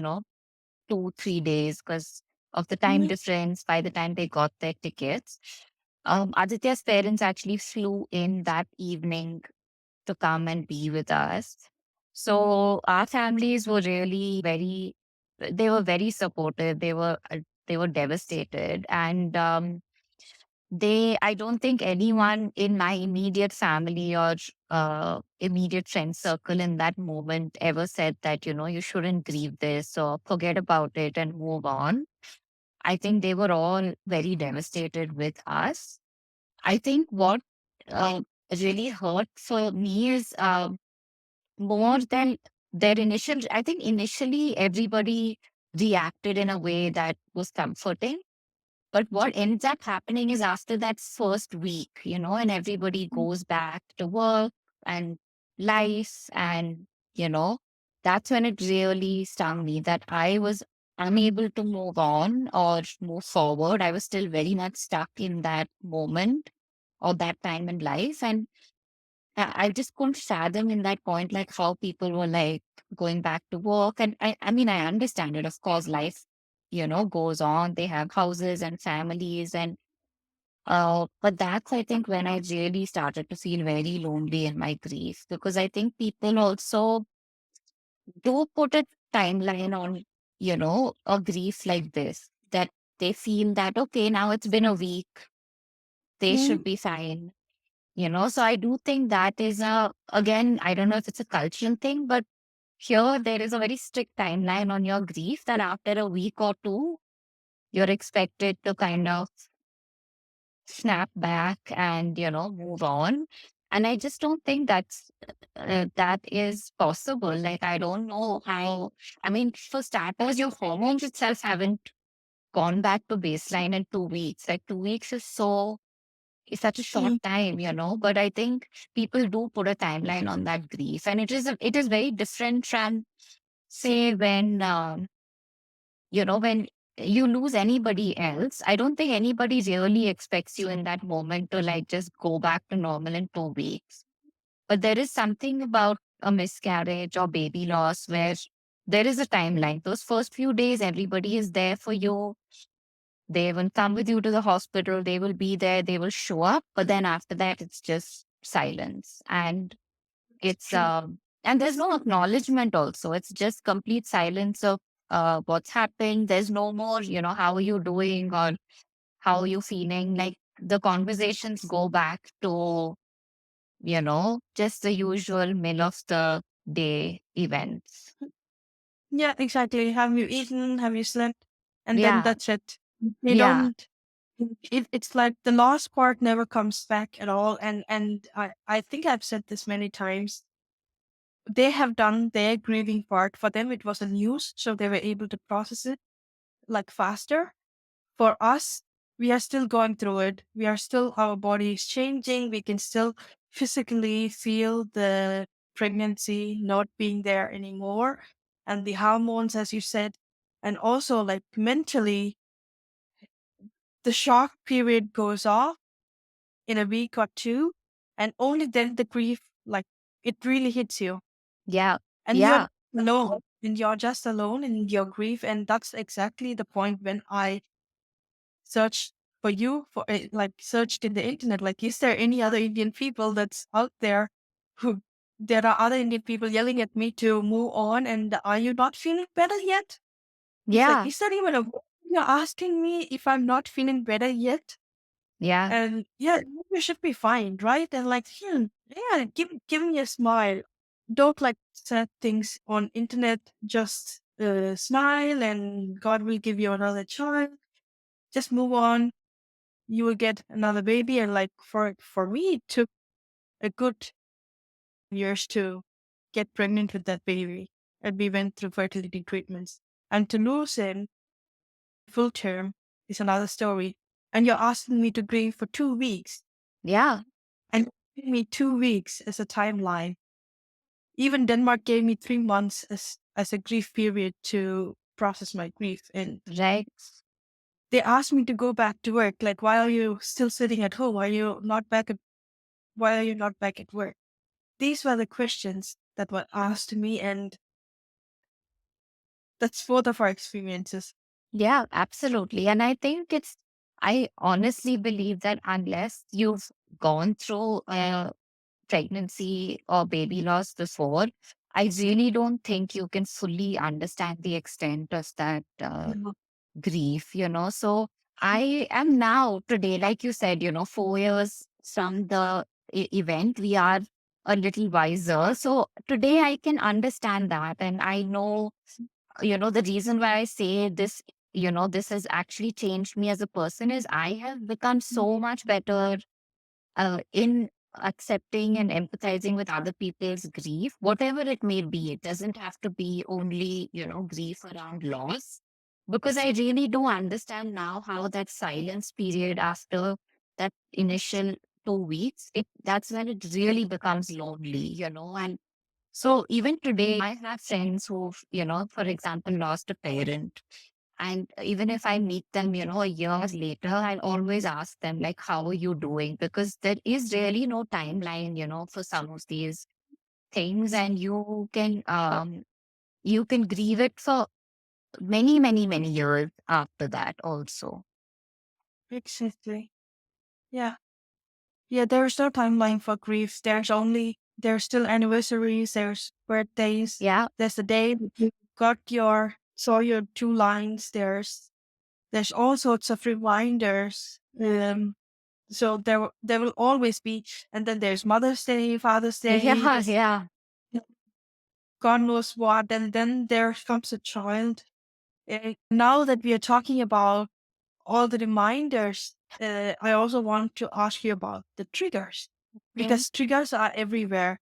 2, 3 days because of the time Mhm. difference by the time they got their tickets. Aditya's parents actually flew in that evening to come and be with us. So our families were really they were very supportive. They were devastated. And I don't think anyone in my immediate family or immediate friend circle in that moment ever said that, you shouldn't grieve this or forget about it and move on. I think they were all very devastated with us. I think what uh, really hurt for me is more than their initial, I think initially everybody reacted in a way that was comforting. But what ends up happening is after that first week, and everybody goes back to work and life, and, you know, that's when it really stung me that I was unable to move on or move forward. I was still very much stuck in that moment or that time in life. And I just couldn't fathom in that point, like how people were like going back to work. And I mean, I understand it. Of course, life, goes on. They have houses and families. And, but that's, I think, when I really started to feel very lonely in my grief, because I think people also do put a timeline on, a grief like this, that they feel that, okay, now it's been a week. They Mhm. should be fine. So I do think that is again, I don't know if it's a cultural thing, but here there is a very strict timeline on your grief that after a week or two, you're expected to kind of snap back and, move on. And I just don't think that is possible. Like, I don't know how, I mean, for starters, your hormones itself haven't gone back to baseline in 2 weeks. Like, 2 weeks is it's such a short Mhm. time, but I think people do put a timeline on that grief. And it is very different from, say, when you lose anybody else. I don't think anybody really expects you in that moment to like just go back to normal in 2 weeks. But there is something about a miscarriage or baby loss where there is a timeline. Those first few days, everybody is there for you. They will come with you to the hospital. They will be there. They will show up. But then after that, it's just silence. And It's it's, true. and there's no acknowledgement also. It's just complete silence of what's happened. There's no more, how are you doing or how are you feeling? Like the conversations go back to, just the usual middle of the day events. Yeah, exactly. Have you eaten? Have you slept? And then Yeah. that's it. They Yeah. don't. It's like the last part never comes back at all. And I think I've said this many times. They have done their grieving part. For them, it was a news, so they were able to process it like faster. For us, we are still going through it. We are still, our body is changing. We can still physically feel the pregnancy not being there anymore, and the hormones, as you said. And also, like mentally, the shock period goes off in a week or two, and only then the grief, like, it really hits you. Yeah. And you're Yeah. alone, and you're just alone in your grief. And that's exactly the point when I search for you for like searched in the internet, like, is there any other Indian people that's out there who there are other Indian people yelling at me to move on, and are you not feeling better yet? It's like, Yeah. is that even a you're asking me if I'm not feeling better yet? Yeah. And yeah, you should be fine, right? And like, yeah, give me a smile. Don't like sad things on internet. Just smile, and God will give you another child. just move on. You will get another baby. And like for me, it took a good years to get pregnant with that baby. And we went through fertility treatments. And to lose him full term is another story. And you're asking me to grieve for 2 weeks. Yeah, And you gave me 2 weeks as a timeline. Even Denmark gave me 3 months as a grief period to process my grief. And right. they asked me to go back to work. Like, why are you still sitting at home? Why are you not back at work? These were the questions that were asked to me, and that's both of our experiences. Yeah, absolutely. And I think I honestly believe that unless you've gone through pregnancy or baby loss before, I really don't think you can fully understand the extent of that Mhm. grief, So I am now today, like you said, 4 years from the event, we are a little wiser. So today I can understand that. And I know, the reason why I say this, this has actually changed me as a person is I have become so much better in accepting and empathizing with other people's grief, whatever it may be. It doesn't have to be only, grief around loss, because I really do understand now how that silence period after that initial 2 weeks, that's when it really becomes lonely, and so even today, I have friends who've, for example, lost a parent. And even if I meet them, a year later, I'll always ask them, like, how are you doing? Because there is really no timeline, for some of these things. And you can grieve it for many, many, many years after that also. Exactly. Yeah. Yeah, there's no timeline for grief. There's still anniversaries, there's birthdays, Yeah. there's the day that you saw your 2 lines, there's all sorts of reminders. So there will always be, and then there's Mother's Day, Father's Day, Yeah. there's Yeah. God knows what, and then there comes a child. Now that we are talking about all the reminders, I also want to ask you about the triggers Mhm. because triggers are everywhere.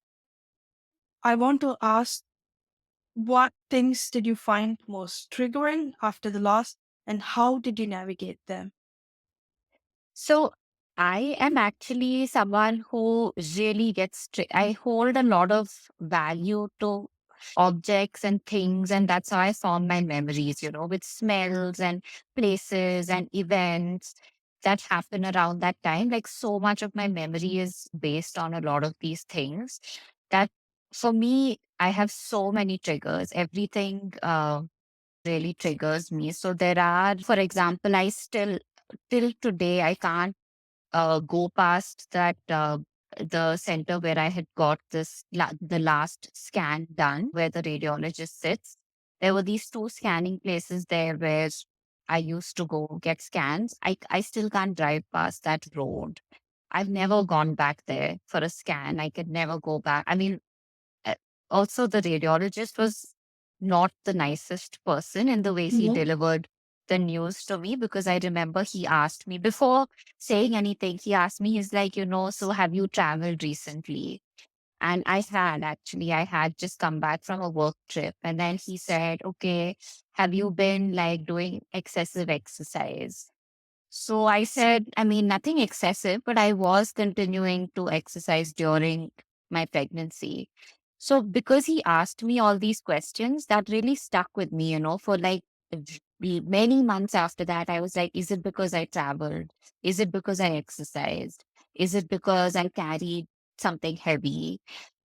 I want to ask, what things did you find most triggering after the loss, and how did you navigate them? So I am actually someone who really I hold a lot of value to objects and things. And that's how I form my memories, with smells and places and events that happen around that time. Like so much of my memory is based on a lot of these things that for me, I have so many triggers. Everything really triggers me. So there are, for example, till today, I can't go past that the center where I had got the last scan done, where the radiologist sits. There were these two scanning places there where I used to go get scans. I still can't drive past that road. I've never gone back there for a scan. I could never go back. I mean, uh, also, the radiologist was not the nicest person in the way he Mhm. delivered the news to me, because I remember he asked me before saying anything, he asked me, he's like, so have you traveled recently? And I had just come back from a work trip. And then he said, okay, have you been like doing excessive exercise? So I said, I mean, nothing excessive, but I was continuing to exercise during my pregnancy. So because he asked me all these questions, that really stuck with me, for like many months after that. I was like, is it because I traveled? Is it because I exercised? Is it because I carried something heavy?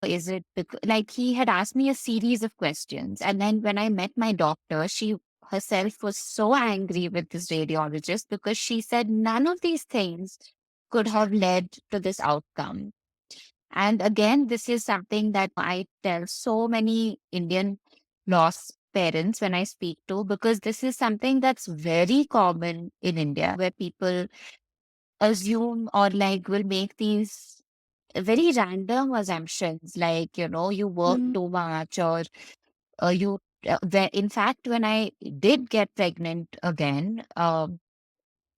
Is it because, like, he had asked me a series of questions. And then when I met my doctor, she herself was so angry with this radiologist because she said none of these things could have led to this outcome. And again, this is something that I tell so many Indian lost parents when I speak to, because this is something that's very common in India, where people assume or like will make these very random assumptions, like, you work Mhm. too much, or in fact, when I did get pregnant again,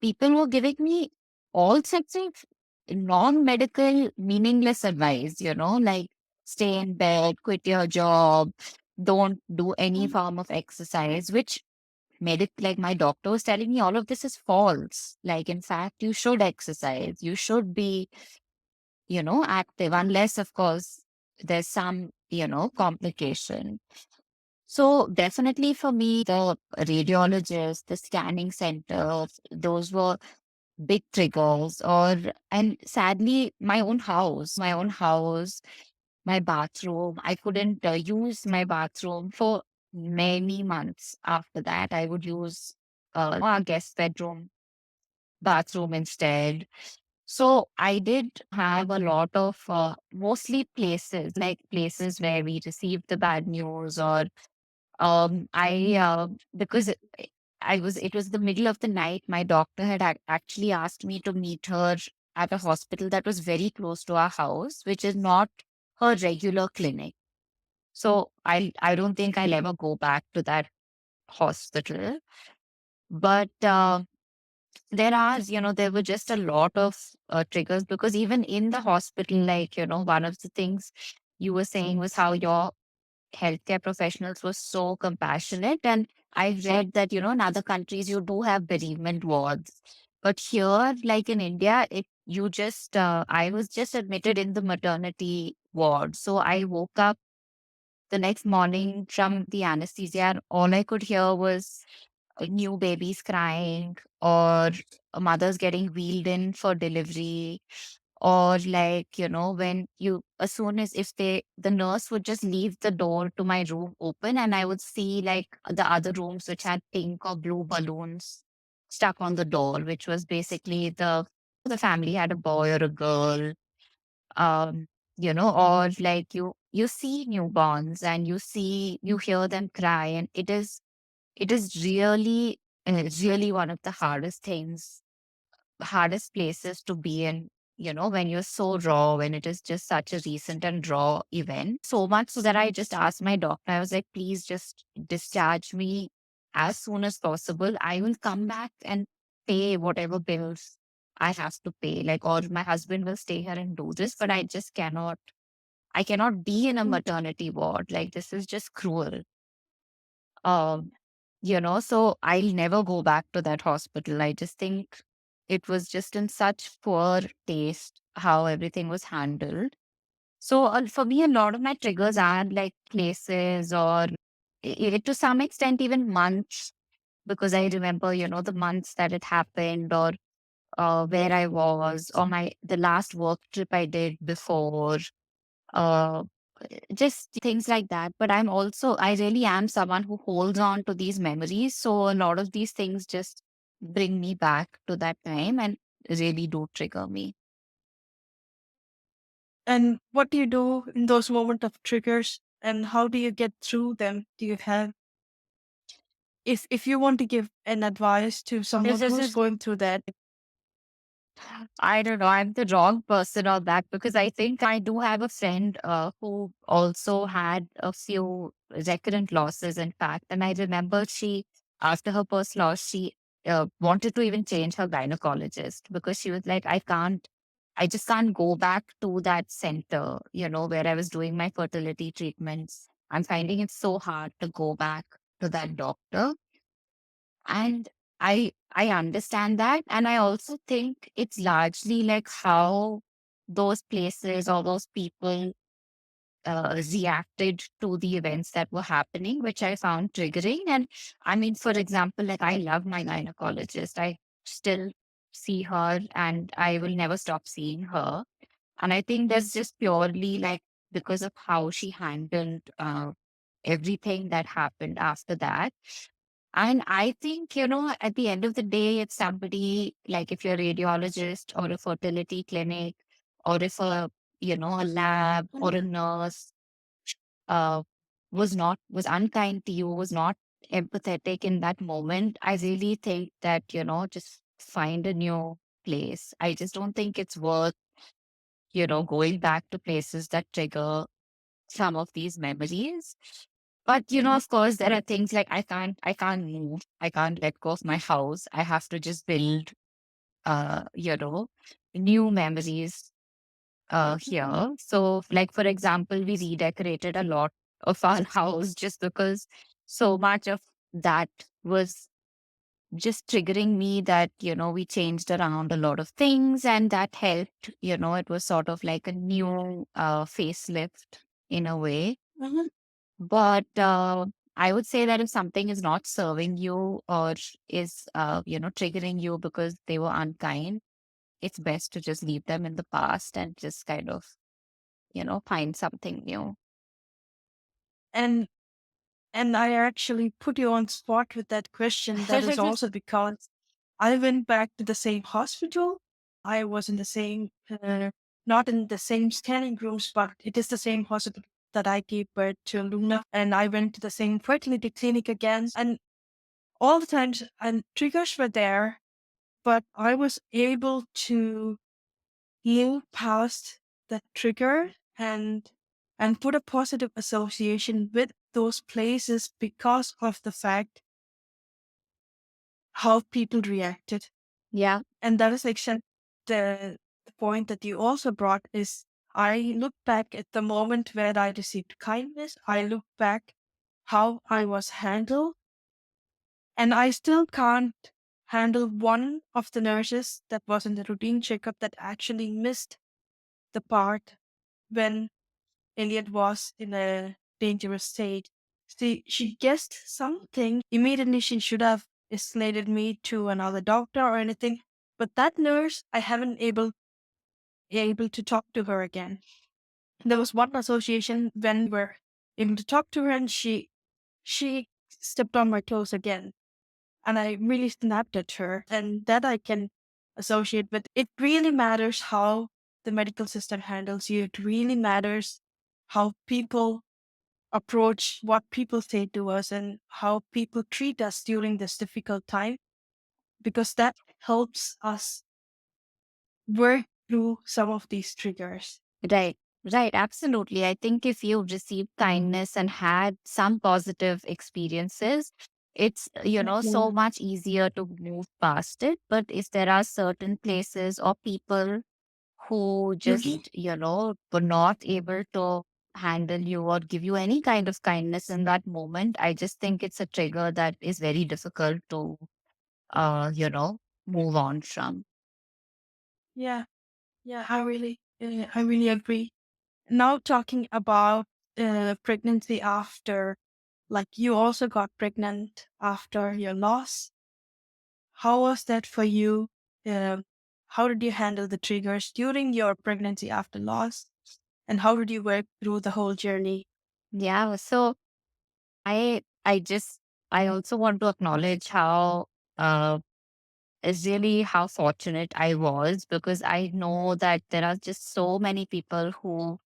people were giving me all sorts of non-medical, meaningless advice, like stay in bed, quit your job, don't do any form of exercise, which like my doctor was telling me all of this is false. Like, in fact, you should exercise, you should be, active, unless, of course, there's some, complication. So definitely for me, the radiologist, the scanning centers, those were big triggers. And sadly, my bathroom, I couldn't use my bathroom for many months after that. I would use our guest bedroom bathroom instead. So I did have a lot of mostly places, like places where we received the bad news, or I because it was the middle of the night. My doctor had actually asked me to meet her at a hospital that was very close to our house, which is not her regular clinic. So I don't think I'll ever go back to that hospital. But there were just a lot of triggers, because even in the hospital, like, one of the things you were saying was how your healthcare professionals were so compassionate. And I read that, in other countries, you do have bereavement wards. But here, like in India, I was just admitted in the maternity ward. So I woke up the next morning from the anesthesia, and all I could hear was new babies crying, or mothers getting wheeled in for delivery, or like, when you as soon as if they the nurse would just leave the door to my room open, and I would see like the other rooms which had pink or blue balloons stuck on the door, which was basically the family had a boy or a girl. um or like you see newborns, and you hear them cry, and it is really, really one of the hardest places to be in, when you're so raw, when it is just such a recent and raw event. So much so that I just asked my doctor, I was like, please just discharge me as soon as possible. I will come back and pay whatever bills I have to pay, like, or my husband will stay here and do this, but I cannot be in a maternity ward. Like, this is just cruel. Um, so I'll never go back to that hospital. I just think it was just in such poor taste how everything was handled. So for me, a lot of my triggers are like places, or to some extent even months, because I remember, the months that it happened, or where I was, or the last work trip I did before. Uh, just things like that. But I really am someone who holds on to these memories. So a lot of these things just bring me back to that time and really do trigger me. And what do you do in those moments of triggers? And how do you get through them? Do you have, if you want to give an advice to This someone who's is going through that? I don't know. I'm the wrong person on that, because I think I do have a friend who also had a few recurrent losses, in fact. And I remember after her first loss, she wanted to even change her gynecologist, because she was like, I just can't go back to that center, where I was doing my fertility treatments. I'm finding it so hard to go back to that doctor. And I understand that. And I also think it's largely like how those places or those people reacted to the events that were happening, which I found triggering. And I mean, for example, like, I love my gynecologist. I still see her, and I will never stop seeing her. And I think that's just purely like because of how she handled everything that happened after that. And I think, at the end of the day, if somebody, like, if you're a radiologist or a fertility clinic, or if a lab or a nurse uh, was unkind to you, was not empathetic in that moment, I really think that, just find a new place. I just don't think it's worth, going back to places that trigger some of these memories. But, of course, there are things like I can't move. I can't let go of my house. I have to just build. you know, new memories here. So, like, for example, we redecorated a lot of our house just because so much of that was just triggering me that, we changed around a lot of things and that helped, it was sort of like a new facelift in a way. Mhm. But I would say that if something is not serving you or is, triggering you because they were unkind, it's best to just leave them in the past and just kind of, find something new. And I actually put you on spot with that question. That is also because I went back to the same hospital. I was in the same, not in the same scanning rooms, but it is the same hospital that I gave birth to Luna. And I went to the same fertility clinic again. And all the times, and triggers were there, but I was able to move past the trigger and put a positive association with those places because of the fact how people reacted. Yeah. And that is actually the point that you also brought is I look back at the moment where I received kindness. I look back how I was handled, and I still can't handle one of the nurses that was in the routine checkup that actually missed the part when Elliot was in a dangerous state. She guessed something. Immediately, she should have escalated me to another doctor or anything. But that nurse, I haven't able to talk to her again. There was one association when we were able to talk to her, and she stepped on my toes again, and I really snapped at her. And that I can associate with. It really matters how the medical system handles you. It really matters how people approach what people say to us and how people treat us during this difficult time, because that helps us work through some of these triggers. Right. Right. Absolutely. I think if you've received kindness and had some positive experiences, it's, Yeah. so much easier to move past it. But if there are certain places or people who Mhm. just, were not able to handle you or give you any kind of kindness in that moment, I just think it's a trigger that is very difficult to, move on from. Yeah, yeah, I really agree. Now talking about pregnancy after, like you also got pregnant after your loss. How was that for you? Uh, how did you handle the triggers during your pregnancy after loss? And how did you work through the whole journey? Yeah. So I also want to acknowledge how uh is really how fortunate I was because I know that there are just so many people who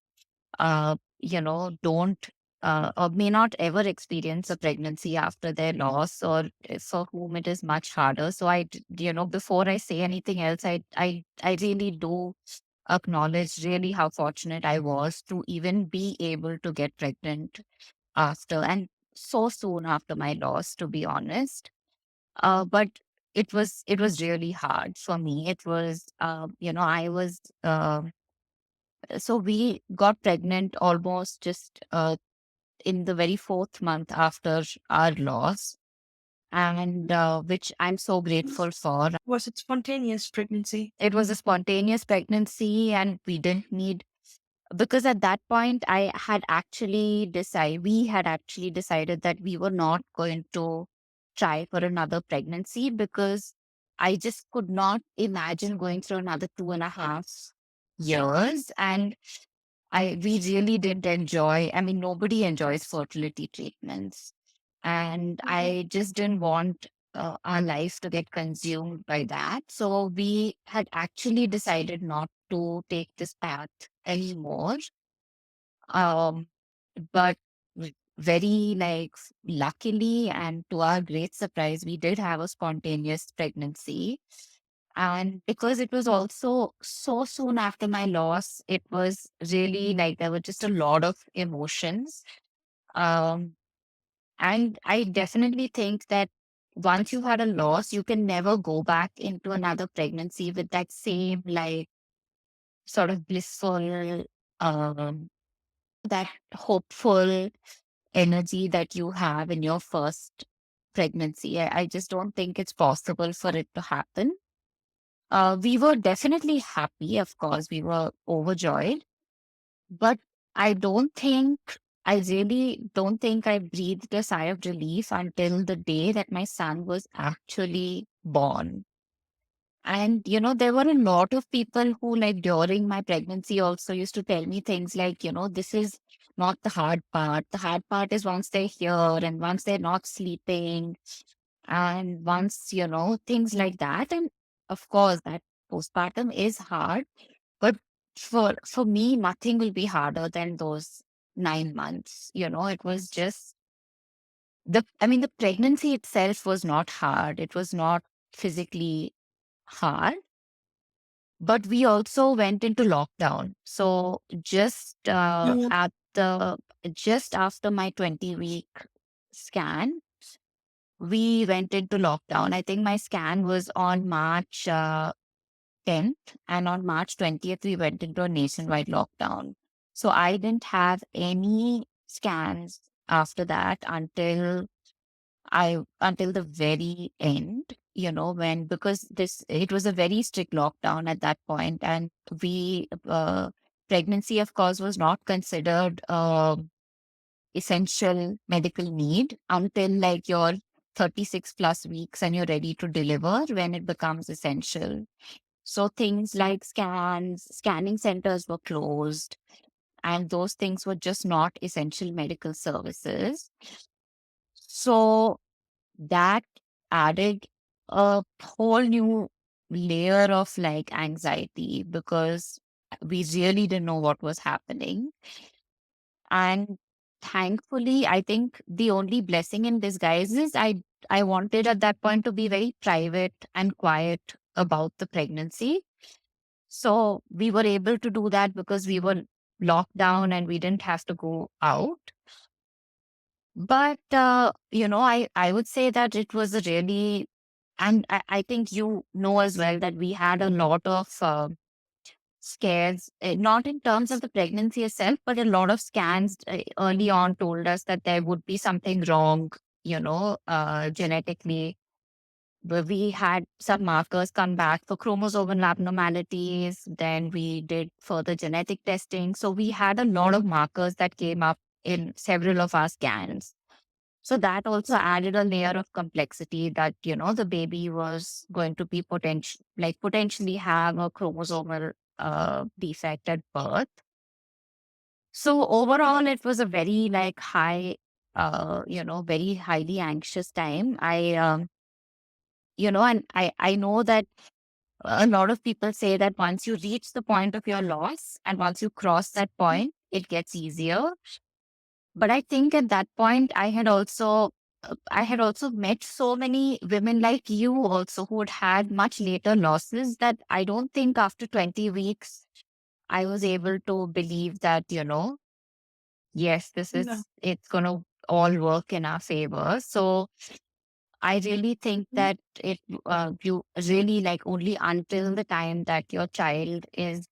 don't or may not ever experience a pregnancy after their loss or for whom it is much harder. So before I say anything else, I really do acknowledge really how fortunate I was to even be able to get pregnant after and so soon after my loss, to be honest. But it was really hard for me. It was, I was, so we got pregnant almost just in the very fourth month after our loss, and which I'm so grateful for. Was it spontaneous pregnancy? It was a spontaneous pregnancy, and we didn't need because at that point we had actually decided that we were not going to try for another pregnancy because I just could not imagine going through another 2.5 years. And we really didn't enjoy, I mean, nobody enjoys fertility treatments. And Mhm. I just didn't want our life to get consumed by that. So we had actually decided not to take this path anymore. Um, but very like luckily and to our great surprise, we did have a spontaneous pregnancy. And because it was also so soon after my loss, it was really like there were just a lot of emotions. Um, and I definitely think that once you've had a loss, you can never go back into another pregnancy with that same like sort of blissful, um, that hopeful energy that you have in your first pregnancy. I just don't think it's possible for it to happen. We were definitely happy, of course, we were overjoyed, but I don't think, I really don't think I breathed a sigh of relief until the day that my son was actually born. And, there were a lot of people who, like, during my pregnancy also used to tell me things like, this is not the hard part. The hard part is once they're here and once they're not sleeping and once, things like that. And of course, that postpartum is hard, but for me, nothing will be harder than those 9 months. It was just I mean, the pregnancy itself was not hard. It was not physically hard, but we also went into lockdown. So Mm, just after my 20-week scan, we went into lockdown. I think my scan was on March 10th, and on March 20th, we went into a nationwide lockdown. So I didn't have any scans after that until the very end, when because this it was a very strict lockdown at that point, and we pregnancy, of course, was not considered essential medical need until like your 36 plus weeks and you're ready to deliver when it becomes essential. So things like scanning centers were closed, and those things were just not essential medical services. So that added a whole new layer of like anxiety because we really didn't know what was happening. And thankfully, I think the only blessing in disguise is I wanted at that point to be very private and quiet about the pregnancy. So we were able to do that because we were locked down and we didn't have to go out. But I would say that it was a really, and I think you know as well that we had a lot of scares, not in terms of the pregnancy itself, but a lot of scans early on told us that there would be something wrong, genetically. But we had some markers come back for chromosomal abnormalities. Then we did further genetic testing. So we had a lot of markers that came up in several of our scans. So that also added a layer of complexity that, the baby was going to be potentially have a chromosomal defect at birth. So overall, it was a very like very highly anxious time. And I know that a lot of people say that once you reach the point of your loss and once you cross that point, it gets easier. But I think at that point, I had also met so many women like you also who had much later losses that I don't think after 20 weeks, I was able to believe that, yes, no. it's going to all work in our favor. So I really think that you really like only until the time that your child is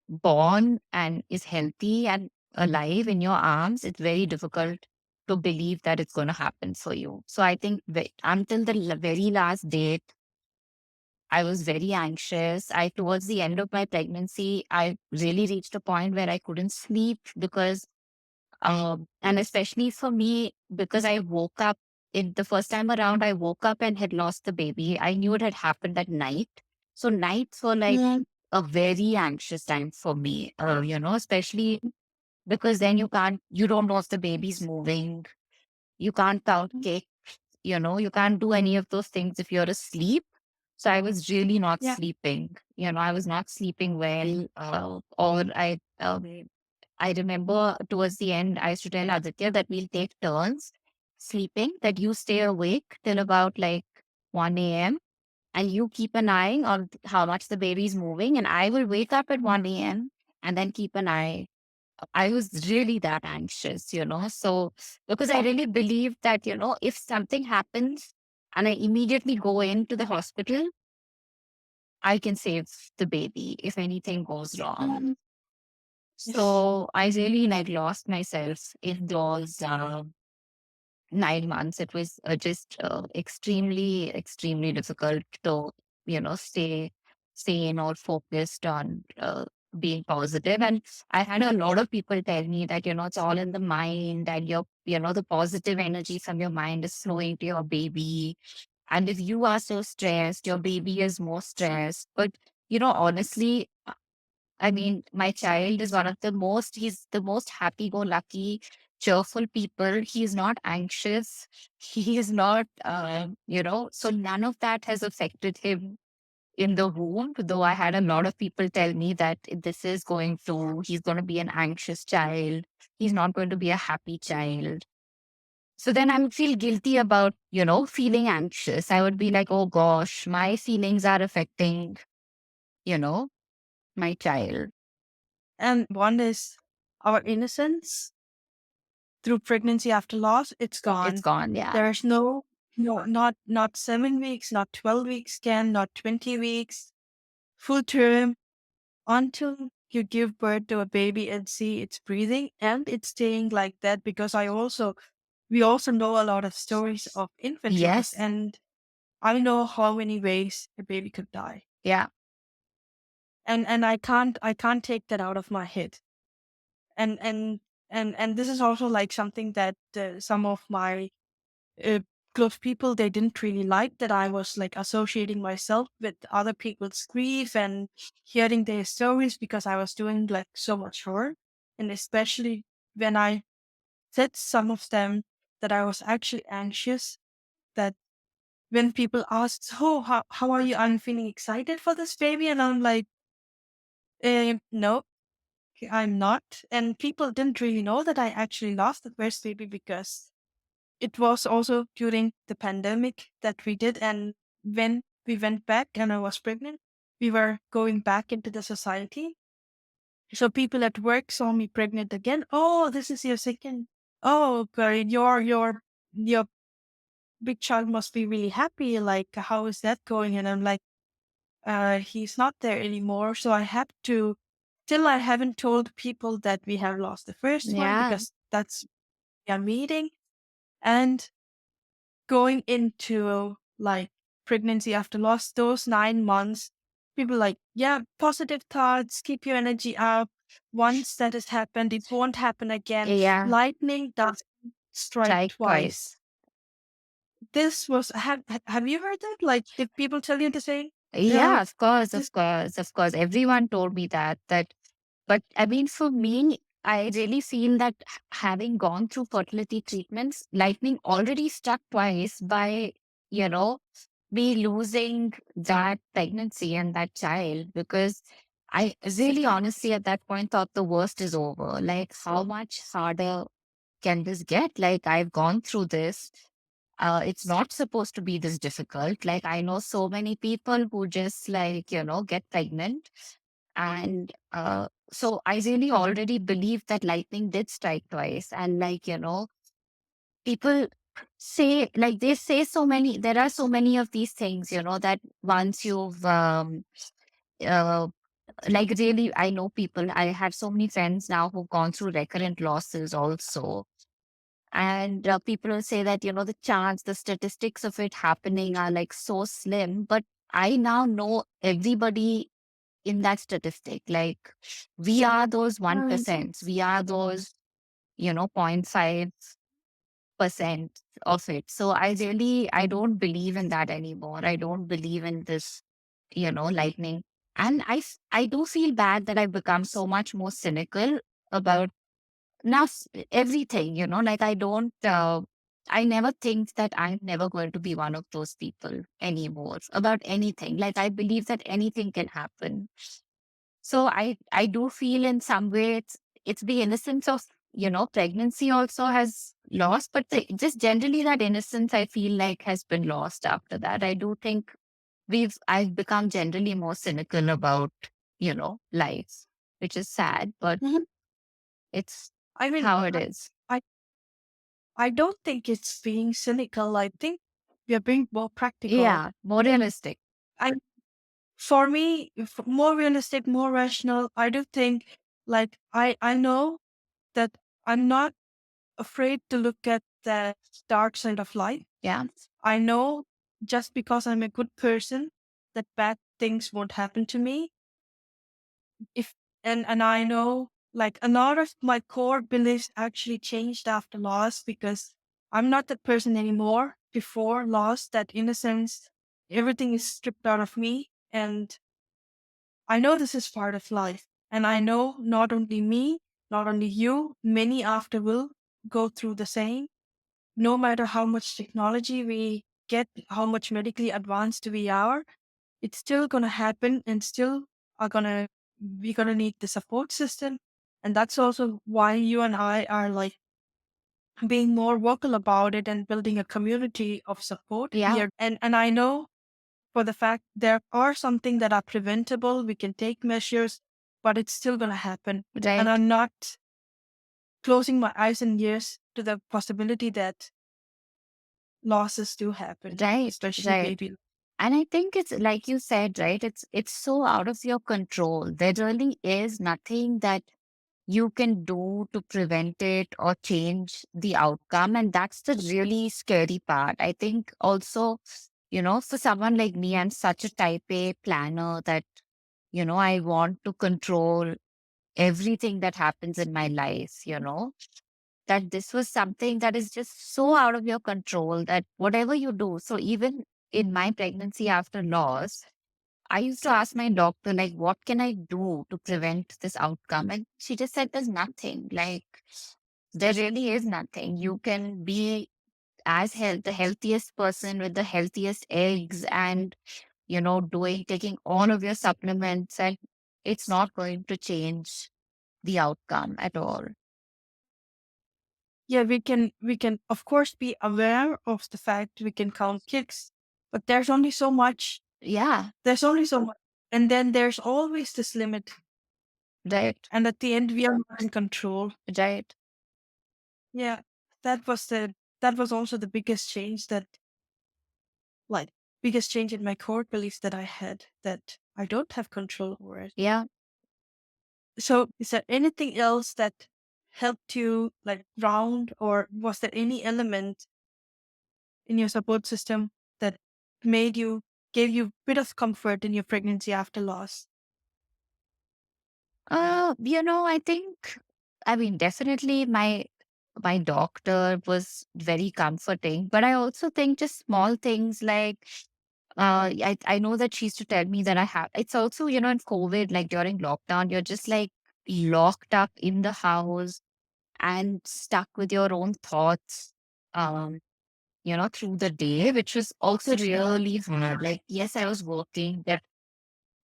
born and is healthy and alive in your arms, it's very difficult to believe that it's going to happen for you. So I think until the very last date, I was very anxious. Towards the end of my pregnancy, I really reached a point where I couldn't sleep because, and especially for me, because I woke up in the first time around, I woke up and had lost the baby. I knew it had happened at night. So nights were like Mm, a very anxious time for me, especially because then you don't know if the baby's moving. You can't count cake, you can't do any of those things if you're asleep. So I was really not yeah. sleeping. I was not sleeping well. Or I remember towards the end, I used to tell Aditya that we'll take turns sleeping, that you stay awake till about like 1 a.m. and you keep an eye on how much the baby's moving. And I will wake up at 1 a.m. and then keep an eye. I was really that anxious. So because I really believed that, if something happens, and I immediately go into the hospital, I can save the baby if anything goes wrong. Yes. So I really like lost myself in those 9 months. It was just extremely, extremely difficult to, stay sane or focused on being positive. And I had a lot of people tell me that, it's all in the mind, and the positive energy from your mind is flowing to your baby. And if you are so stressed, your baby is more stressed. But, honestly, I mean, my child is he's the most happy go lucky, cheerful people. He's not anxious. He is not, so none of that has affected him in the womb. Though I had a lot of people tell me that he's going to be an anxious child. He's not going to be a happy child. So then I would feel guilty about, feeling anxious. I would be like, oh gosh, my feelings are affecting, you know, my child. And one is our innocence through pregnancy after loss, it's It's gone. gone. Yeah. There's no, not 7 weeks, not 12 weeks scan, not 20 weeks, full term until you give birth to a baby and see it's breathing and it's staying like that. Because we also know a lot of stories of infant loss, Yes. and I know how many ways a baby could die, Yeah. and I can't take that out of my head. And and and and this is also like something that some of my uh, close people, they didn't really like, that I was like associating myself with other people's grief and hearing their stories, because I was doing like so much harm. And especially when I said some of them that I was actually anxious, that when people asked, "Oh, how are you?" I'm feeling excited for this baby, and I'm like, no, I'm not. And people didn't really know that I actually lost the first baby, because it was also during the pandemic that we did. And when we went back and I was pregnant, we were going back into the society. So people at work saw me pregnant again. Oh, this is your second. Oh, great. Your big child must be really happy. Like, how is that going? And I'm like, he's not there anymore. So I have to, still, I haven't told people that we have lost the first one, Yeah. because that's a meeting. And going into like pregnancy after loss, those 9 months, people like, yeah, positive thoughts, keep your energy up. Once that has happened, it won't happen again. Yeah. Lightning doesn't strike Strike twice. twice. This was, have you heard that? Like, did people tell you the same? Yeah, Uh, of course, this, of course, of course. Everyone told me that, but I mean, for me, I really feel that having gone through fertility treatments, lightning already struck twice by, you know, me losing that pregnancy and that child, because I really honestly at that point thought the worst is over. Like, how much harder can this get? Like, I've gone through this. It's not supposed to be this difficult. Like, I know so many people who just like, get pregnant. And so I really already believe that lightning did strike twice. And like, people say, like, they say so many, there are so many of these things, that once you've, uh, like, really, I know people, I have so many friends now who've gone through recurrent losses also. And people will say that, the statistics of it happening are like so slim. But I now know everybody in that statistic. Like, we are those um, 1%. We are those, 0.5% of it. So I don't believe in that anymore. I don't believe in this, lightning. And I do feel bad that I've become so much more cynical about now everything, like I never think that I'm never going to be one of those people anymore about anything. Like, I believe that anything can happen. So I do feel in some way it's the innocence of, pregnancy also has lost, but just generally that innocence I feel like has been lost after that. I do think I've become generally more cynical about, life, which is sad, but mhm. it's I mean, how it is. I, I don't think it's being cynical. I think we are being more practical. Yeah, more realistic. I For me, more realistic, more rational. I do think, like, I know that I'm not afraid to look at the dark side of life. Yeah, I know just because I'm a good person that bad things won't happen to me. If and I know, like, a lot of my core beliefs actually changed after loss, because I'm not that person anymore. Before loss, that innocence, everything is stripped out of me, and I know this is part of life. And I know not only me, not only you, many after will go through the same. No matter how much technology we get, how much medically advanced we are, it's still gonna happen, and still are gonna we're gonna need the support system. And that's also why you and I are, like, being more vocal about it and building a community of support. yeah, And I know for the fact there are something that are preventable. We can take measures, but it's still gonna happen. And right, I'm not closing my eyes and ears to the possibility that losses do happen, right, especially right. baby. And I think it's like you said, right? It's so out of your control. There really is nothing that you can do to prevent it or change the outcome. And that's the really scary part. I think also, for someone like me, I'm such a type A planner that, I want to control everything that happens in my life, that this was something that is just so out of your control that whatever you do. So even in my pregnancy after loss, I used to ask my doctor, like, what can I do to prevent this outcome? And she just said, there's nothing. Like, there really is nothing. You can be the healthiest person with the healthiest eggs and, taking all of your supplements, and it's not going to change the outcome at all. Yeah, we can of course be aware of the fact we can count kicks, but Yeah, there's only so much, and then there's always this limit, right, and at the end we are not in control. right. Yeah, that was also the biggest change, like, biggest change in my core beliefs that I had, that I don't have control over it. Yeah. So is there anything else that helped you, like, ground, or was there any element in your support system that made you gave you a bit of comfort in your pregnancy after loss? I think, I mean, definitely my doctor was very comforting, but I also think just small things like I know that she used to tell me that I have it's also, in COVID, like during lockdown, you're just like locked up in the house and stuck with your own thoughts, um, through the day, which was also really hard. Like, yes, I was working, but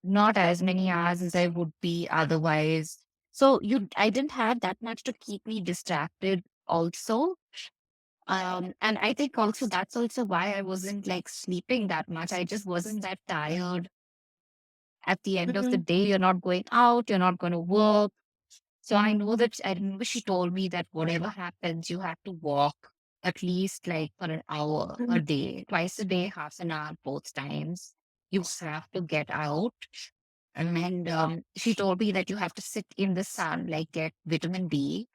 not as many hours as I would be otherwise. So I didn't have that much to keep me distracted also. And I think also that's also why I wasn't like sleeping that much. I just wasn't that tired. At the end of the Mhm, day, you're not going out, you're not going to work. So I remember she told me that whatever happens, you have to walk at least like for an hour a mhm, day, twice a day, half an hour, both times. You have to get out. And she told me that you have to sit in the sun, like get vitamin D,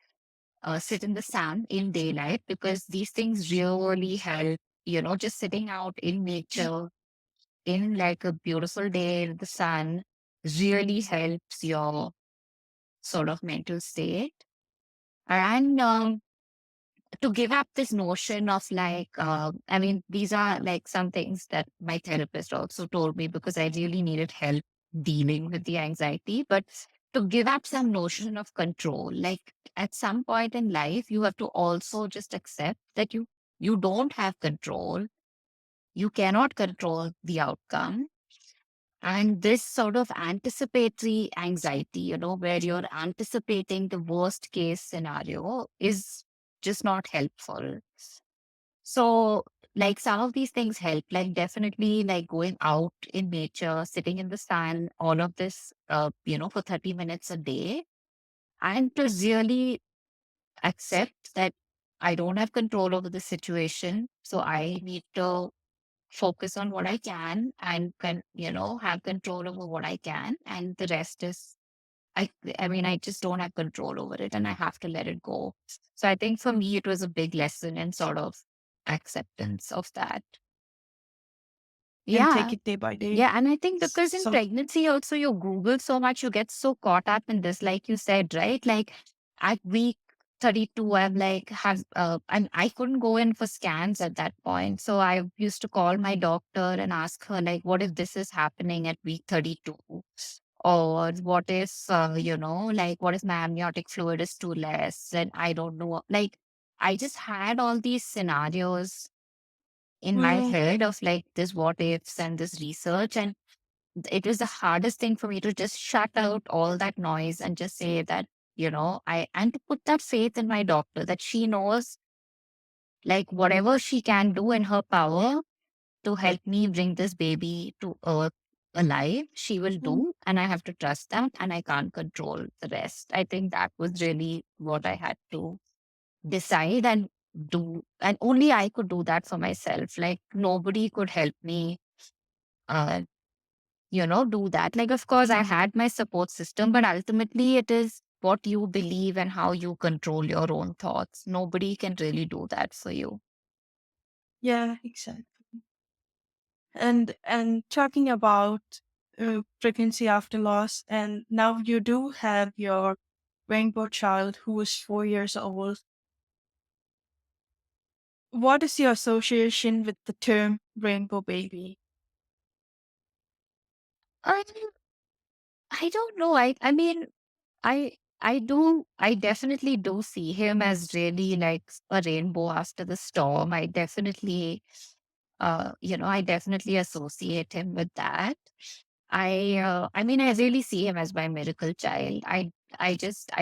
sit in the sun in daylight, because these things really help, just sitting out in nature in like a beautiful day in the sun really helps your sort of mental state. And to give up this notion of like, I mean, these are like some things that my therapist also told me because I really needed help dealing with the anxiety. But to give up some notion of control, like at some point in life, you have to also just accept that you don't have control. You cannot control the outcome. And this sort of anticipatory anxiety, where you're anticipating the worst case scenario is just not helpful. So, like some of these things help, like definitely like going out in nature, sitting in the sun, all of this, for 30 minutes a day, and to really accept that I don't have control over the situation. So I need to focus on what I can and have control over what I can, and the rest is I I mean, I just don't have control over it and I have to let it go. So I think for me, it was a big lesson in sort of acceptance of that. and take Yeah. it day by day. Yeah. And I think because in So pregnancy, also you Google so much, you get so caught up in this, like you said, right? Like at week 32, I'm like, and I couldn't go in for scans at that point. So I used to call my doctor and ask her, like, what if this is happening at week 32? Or what if, like, what if my amniotic fluid is too less? And I don't know. Like, I just had all these scenarios in my mm, head of like this what ifs and this research. And it was the hardest thing for me to just shut out all that noise and just say that, and to put that faith in my doctor that she knows like whatever she can do in her power to help me bring this baby to earth alive, she will mm, do. And I have to trust that and I can't control the rest. I think that was really what I had to decide and do. And only I could do that for myself. Like nobody could help me, uh, do that. Like, of course, I had my support system, but ultimately it is what you believe and how you control your own thoughts. Nobody can really do that for you. yeah, exactly. And talking about pregnancy after loss, and now you do have your rainbow child who is 4 years old. What is your association with the term rainbow baby? I, I don't know. I definitely do see him as really like a rainbow after the storm. I definitely associate him with that. I really see him as my miracle child. I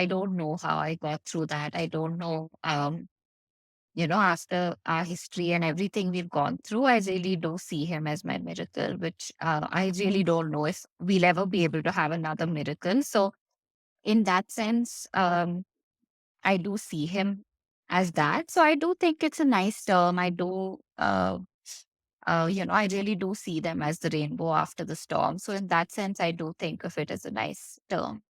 don't know how I got through that. I don't know. After our history and everything we've gone through, I really do see him as my miracle, which I really don't know if we'll ever be able to have another miracle. So in that sense, I do see him as that. So I do think it's a nice term. I really do see them as the rainbow after the storm. So in that sense, I do think of it as a nice term.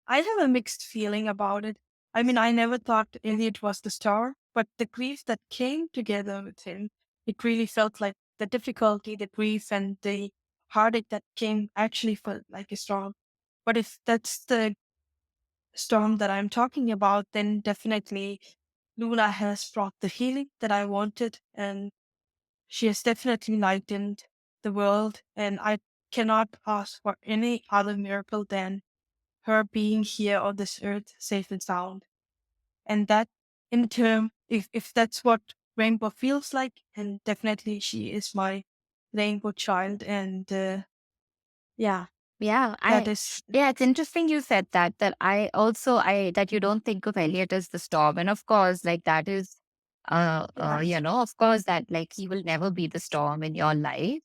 I have a mixed feeling about it. I mean, I never thought Elliot was the star, but the grief that came together with him, it really felt like the difficulty, the grief, and the heartache that came actually felt like a storm. But if that's the storm that I'm talking about, then definitely Luna has brought the healing that I wanted, and she has definitely lightened the world. And I cannot ask for any other miracle than her being here on this earth safe and sound. And that in turn, if that's what rainbow feels like, and definitely she is my rainbow child. And yeah, Yeah, that is it's interesting you said that, that you don't think of Elliot as the storm. And of course, like that is, yeah. of course that like he will never be the storm in your life.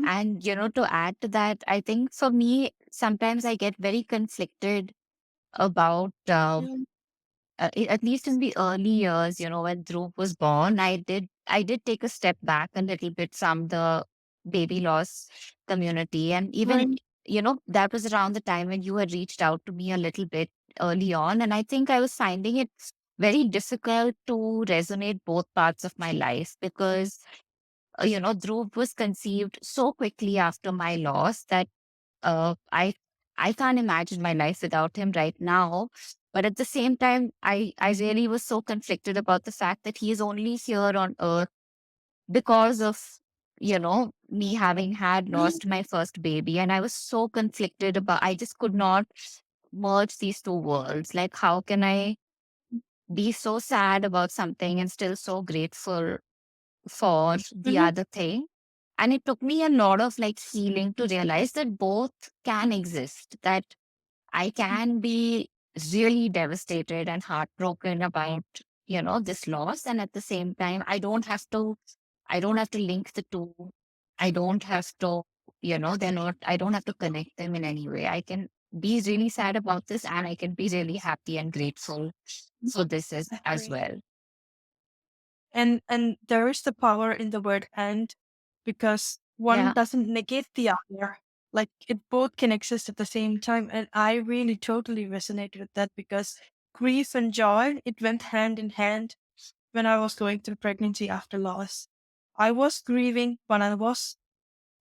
And, to add to that, I think for me, sometimes I get very conflicted about, Mm, at least in the early years, when Dhruv was born, I did take a step back a little bit from the baby loss community. And even, right. that was around the time when you had reached out to me a little bit early on. And I think I was finding it very difficult to resonate both parts of my life because, Dhruv was conceived so quickly after my loss that uh, I I can't imagine my life without him right now. But at the same time, I really was so conflicted about the fact that he is only here on earth because of me having had Mm, lost my first baby, and I was so conflicted about. I just could not merge these two worlds. Like, how can I be so sad about something and still so grateful for the mhm, other thing? And it took me a lot of like healing to realize that both can exist, that I can be really devastated and heartbroken about, this loss. And at the same time, I don't have to link the two. I don't have to, I don't have to connect them in any way. I can be really sad about this and I can be really happy and grateful for this as agree. well. And there is the power in the word and, because one Yeah. doesn't negate the other. Like it both can exist at the same time. And I really totally resonate with that, because grief and joy, it went hand in hand when I was going through pregnancy after loss. I was grieving, but I was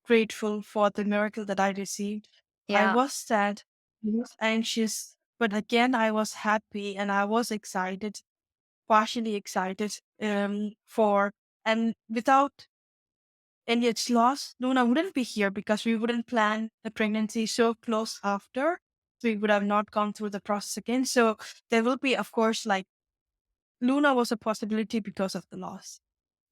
grateful for the miracle that I received. I Yeah. was sad, I was anxious, but again I was happy and I was excited, partially excited for, and without any its loss, Luna wouldn't be here, because we wouldn't plan the pregnancy so close after. We would have not gone through the process again. So there will be, of course, like Luna was a possibility because of the loss.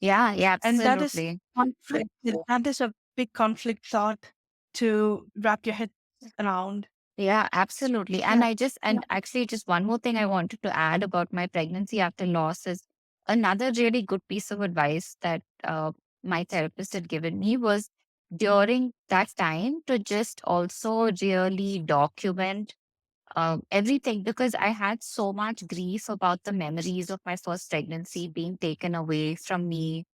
Yeah. Yeah. And that is Absolutely. conflict. That is a big conflict thought to wrap your head around. Yeah, absolutely. Yeah. And actually, just one more thing I wanted to add about my pregnancy after loss is another really good piece of advice that my therapist had given me was during that time to just also really document everything, because I had so much grief about the memories of my first pregnancy being taken away from me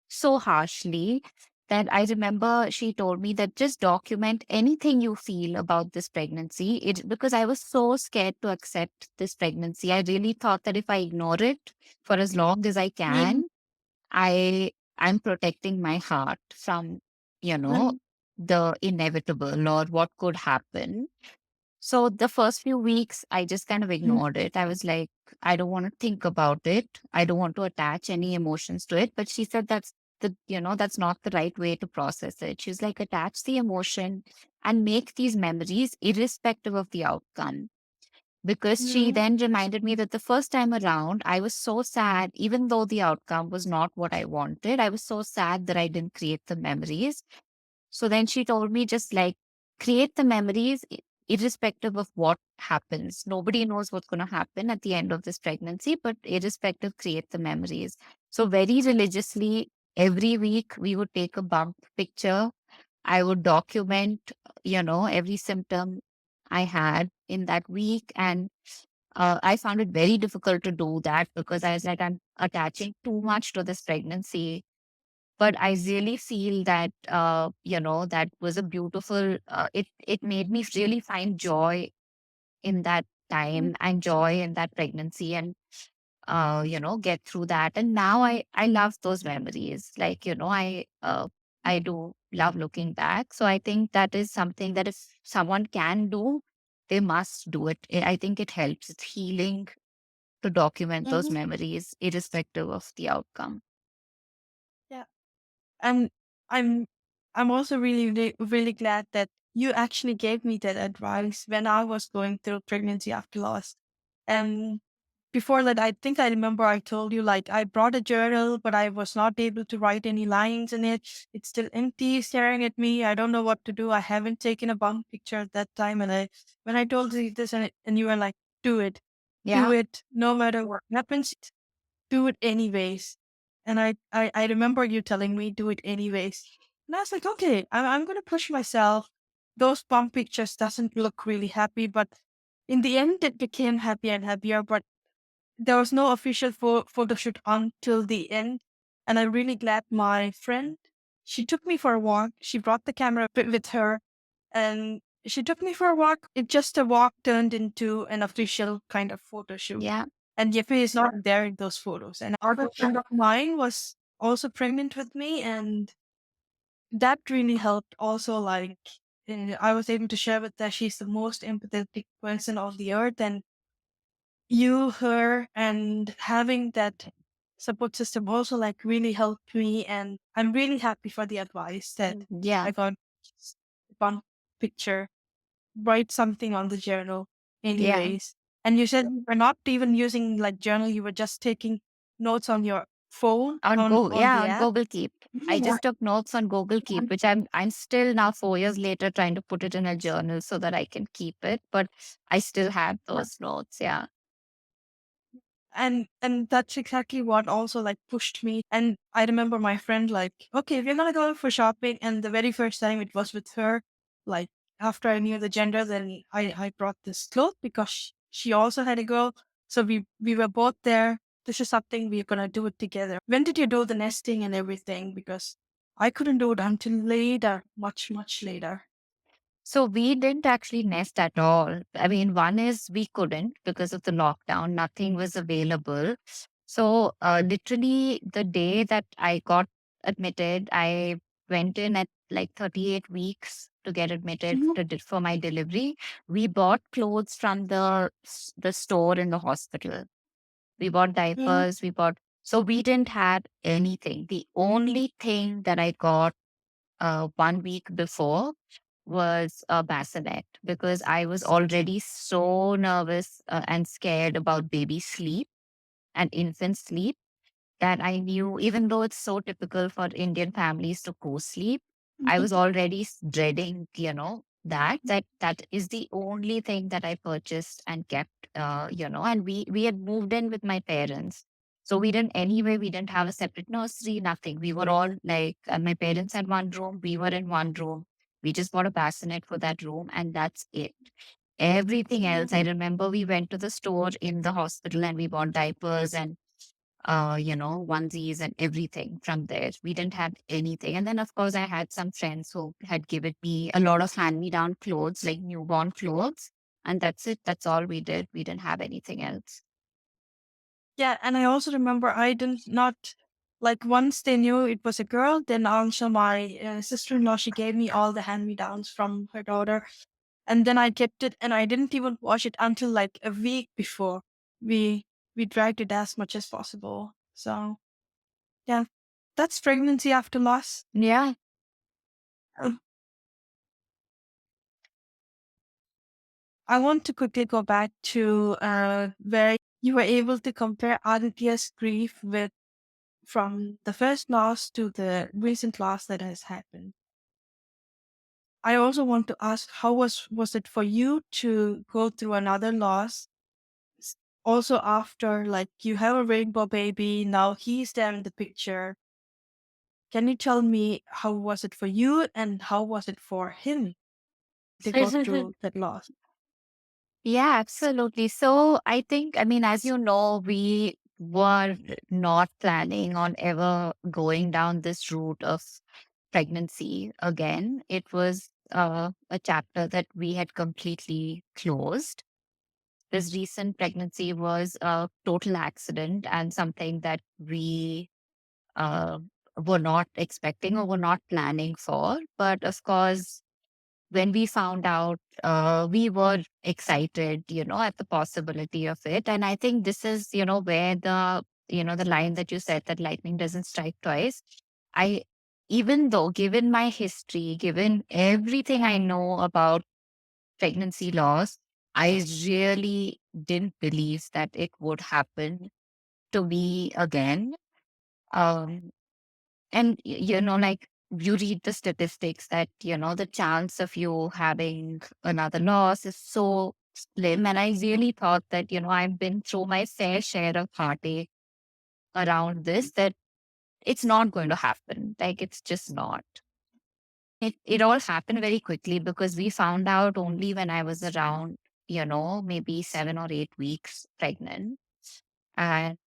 so harshly, that I remember she told me that just document anything you feel about this pregnancy. It because I was so scared to accept this pregnancy. I really thought that if I ignore it for as long as I Mm, can, I'm protecting my heart from, you know, mm, the inevitable or what could happen. So the first few weeks, I just kind of mm, ignored it. I was like, I don't want to think about it. I don't want to attach any emotions to it. But she said that's not the right way to process it. She's like, attach the emotion and make these memories irrespective of the outcome. Because she mm, then reminded me that the first time around, I was so sad, even though the outcome was not what I wanted. I was so sad that I didn't create the memories. So then she told me, just like, create the memories irrespective of what happens. Nobody knows what's going to happen at the end of this pregnancy, but irrespective, create the memories. So very religiously, every week we would take a bump picture. I would document, every symptom I had in that week. And I found it very difficult to do that because I was like, I'm attaching too much to this pregnancy, but I really feel that that was a beautiful it made me really find joy in that mm, time and joy in that pregnancy, and get through that. And now I love those memories, like, I do love looking back. So I think that is something that if someone can do, they must do it. I think it helps. It's healing to document those mhm. memories irrespective of the outcome. Yeah. I'm I'm I'm also really glad that you actually gave me that advice when I was going through pregnancy after loss. And before that, I think I remember I told you, like, I brought a journal, but I was not able to write any lines in it. It's still empty, staring at me. I don't know what to do. I haven't taken a bump picture at that time. And when I told you this, and you were like, do Yeah. it, no matter what happens, do it anyways. And I remember you telling me, do it anyways. And I was like, okay, I'm going to push myself. Those bump pictures doesn't look really happy, but in the end, it became happier and happier. But there was no official photo shoot until the end. And I'm really glad my friend, she took me for a walk. She brought the camera with her, and she took me for a walk. It just a walk turned into an official kind of photo shoot. Yeah. And Yefe is not there in those photos. And other friend of mine was also pregnant with me, and that really helped. Also, like, I was able to share with her, she's the most empathetic person on the earth, and you, her, and having that support system also like really helped me. And I'm really happy for the advice that Yeah. I got. Just one picture, write something on the journal Yeah. anyways. And you said you were not even using like journal, you were just taking notes on your phone on the On app. Google Keep. I Yeah. just took notes on Google Keep, which I'm still now 4 years later trying to put it in a journal so that I can keep it. But I still have those notes. Yeah. And that's exactly what also like pushed me. And I remember my friend like, okay, we're gonna go for shopping. And the very first time it was with her, like after I knew the gender, then I brought this cloth because she also had a girl. So we were both there this is something we're gonna do it together. When did you do the nesting and everything? Because I couldn't do it until later, much later. So we didn't actually nest at all. I mean, one is we couldn't because of the lockdown, nothing was available. So, literally, the day that I got admitted, I went in at like 38 weeks to get admitted Mhm, for my delivery. We bought clothes from the store in the hospital. We bought mhm, diapers. So we didn't have anything. The only thing that I got 1 week before was a bassinet because I was already so nervous and scared about baby sleep and infant sleep that I knew, even though it's so typical for Indian families to co-sleep, I mhm. was already dreading, that is the only thing that I purchased and kept, and we had moved in with my parents. So we didn't have a separate nursery, nothing. We were all like, my parents had one room, we were in one room. We just bought a bassinet for that room and that's it. Everything else, I remember we went to the store in the hospital and we bought diapers and onesies and everything from there. We didn't have anything. And then, of course, I had some friends who had given me a lot of hand me down clothes, like newborn clothes. And that's it. That's all we did. We didn't have anything else. Yeah, and I also remember I didn't not like once they knew it was a girl, then also my sister-in-law she gave me all the hand-me-downs from her daughter, and then I kept it, and I didn't even wash it until like a week before we we dried it as much as possible. So yeah, that's pregnancy after loss. Yeah. Um, I want to quickly go back to where you were able to compare Aditya's grief with from the first loss to the recent loss that has happened. I also want to ask how was it for you to go through another loss also after like you have a rainbow baby, now he's there in the picture. Can you tell me how was it for you and how was it for him to go through that loss? Yeah, absolutely. So I think, I mean, as you know, we were not planning on ever going down this route of pregnancy again. It was a chapter that we had completely closed. This recent pregnancy was a total accident and something that we uh, were not expecting or were not planning for. But of course, when we found out, we were excited, at the possibility of it. And I think this is, where the line that you said that lightning doesn't strike twice. I, even though given my history, given everything I know about pregnancy loss, I really didn't believe that it would happen to me again. Um, and, like you read the statistics that, the chance of you having another loss is so slim. And I really thought that, I've been through my fair share of heartache around this, that it's not going to happen. Like, it's just not. It all happened very quickly because we found out only when I was around, maybe 7 or 8 weeks pregnant. And,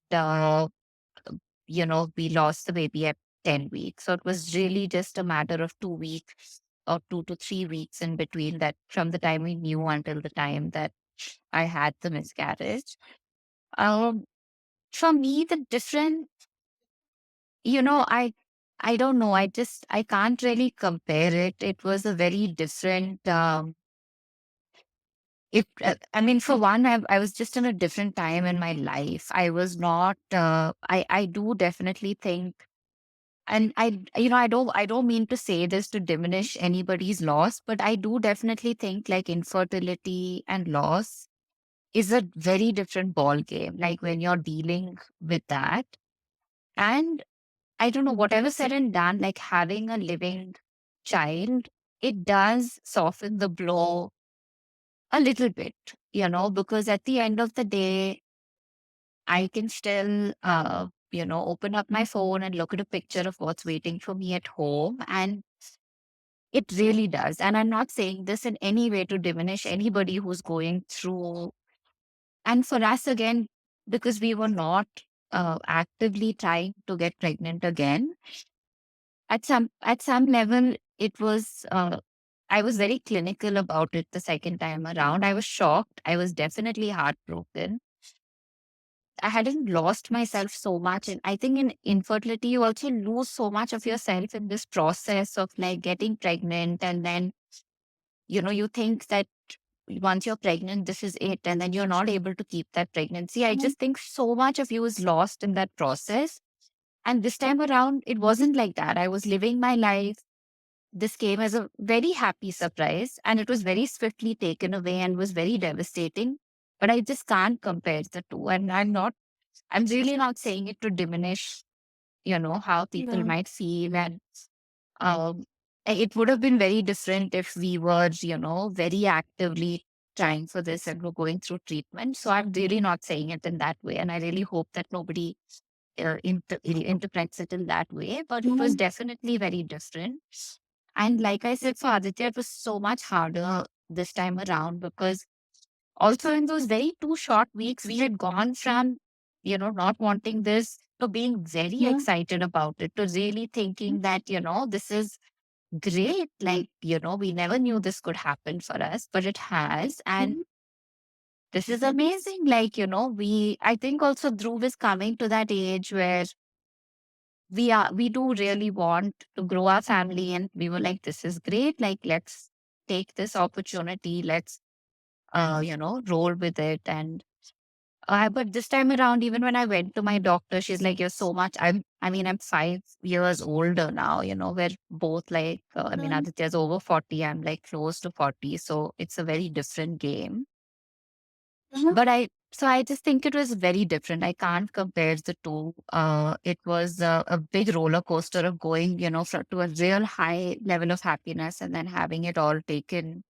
we lost the baby at 10 weeks. So it was really just a matter of 2 weeks or 2 to 3 weeks in between that from the time we knew until the time that I had the miscarriage. Um, for me, the difference, you know, I I don't know. I can't really compare it. It was a very different I mean, for one, I was just in a different time in my life. I was not I do definitely think, and I don't mean to say this to diminish anybody's loss, but I do definitely think like infertility and loss is a very different ball game. Like when you're dealing with that, and I don't know, whatever said and done, like having a living child, it does soften the blow a little bit, because at the end of the day, I can still, open up my phone and look at a picture of what's waiting for me at home. And it really does. And I'm not saying this in any way to diminish anybody who's going through. And for us, again, because we were not actively trying to get pregnant again. At some level, it was. I was very clinical about it the second time around. I was shocked. I was definitely heartbroken. I hadn't lost myself so much. And I think in infertility, you also lose so much of yourself in this process of like getting pregnant. And then, you think that once you're pregnant, this is it. And then you're not able to keep that pregnancy. I just think so much of you is lost in that process. And this time around, it wasn't like that. I was living my life. This came as a very happy surprise, and it was very swiftly taken away and was very devastating. But I just can't compare the two. And I'm really not saying it to diminish, how people Yeah. might feel. And um, it would have been very different if we were, very actively trying for this and were going through treatment. So I'm really not saying it in that way. And I really hope that nobody interprets it in that way. But it was Mhm. definitely very different. And like I said, for Aditya, it was so much harder this time around because also in those very 2 short weeks, we had gone from, not wanting this to being very Mhm. excited about it to really thinking that, this is great. Like, we never knew this could happen for us, but it has. And Mhm. this is amazing. Like, I think also Dhruv is coming to that age where we do really want to grow our family. And we were like, this is great. Like, let's take this opportunity. Let's, roll with it. And but this time around, even when I went to my doctor, she's like, "You're so much." I'm 5 years older now. We're both like, Mhm. Aditya's over 40. I'm like close to 40, so it's a very different game. Mhm. So I just think it was very different. I can't compare the two. It was a big roller coaster of going, to a real high level of happiness and then having it all taken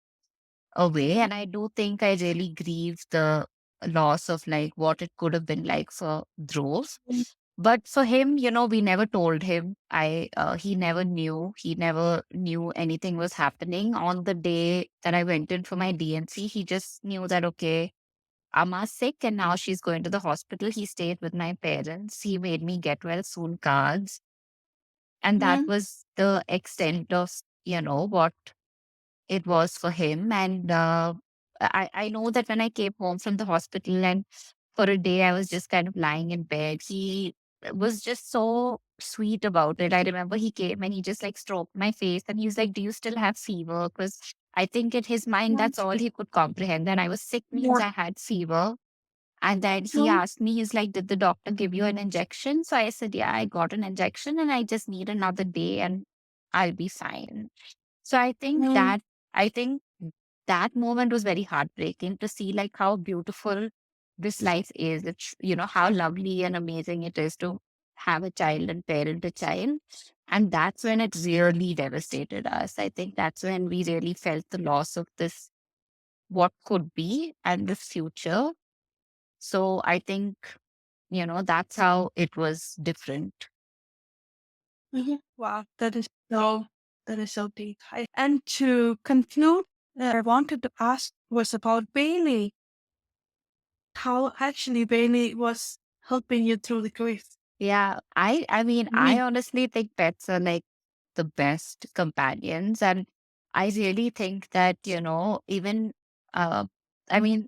away. And I do think I really grieve the loss of like what it could have been like for Dhruv. Mhm. But for him, we never told him. He never knew. He never knew anything was happening. On the day that I went in for my DNC, he just knew that okay, Amma's sick and now she's going to the hospital. He stayed with my parents. He made me get well soon cards. And that Mhm. was the extent of, what it was for him. And I know that when I came home from the hospital and for a day I was just kind of lying in bed, he was just so sweet about it. I remember he came and he just like stroked my face and he was like, "Do you still have fever?" Because I think in his mind, Mhm. that's all he could comprehend. That I was sick means Yeah. I had fever. And then he Mhm. asked me, he's like, "Did the doctor give you an injection?" So I said, "Yeah, I got an injection and I just need another day and I'll be fine." So Mhm. I think that moment was very heartbreaking to see like how beautiful this life is. It's, how lovely and amazing it is to have a child and parent a child. And that's when it really devastated us. I think that's when we really felt the loss of this, what could be and the future. So I think, that's how it was different. Mhm. Wow, that is so deep. And to conclude, I wanted to ask was about Bailey. How actually Bailey was helping you through the grief. Yeah, I Mhm. honestly think pets are like the best companions. And I really think that, even, uh, I mean,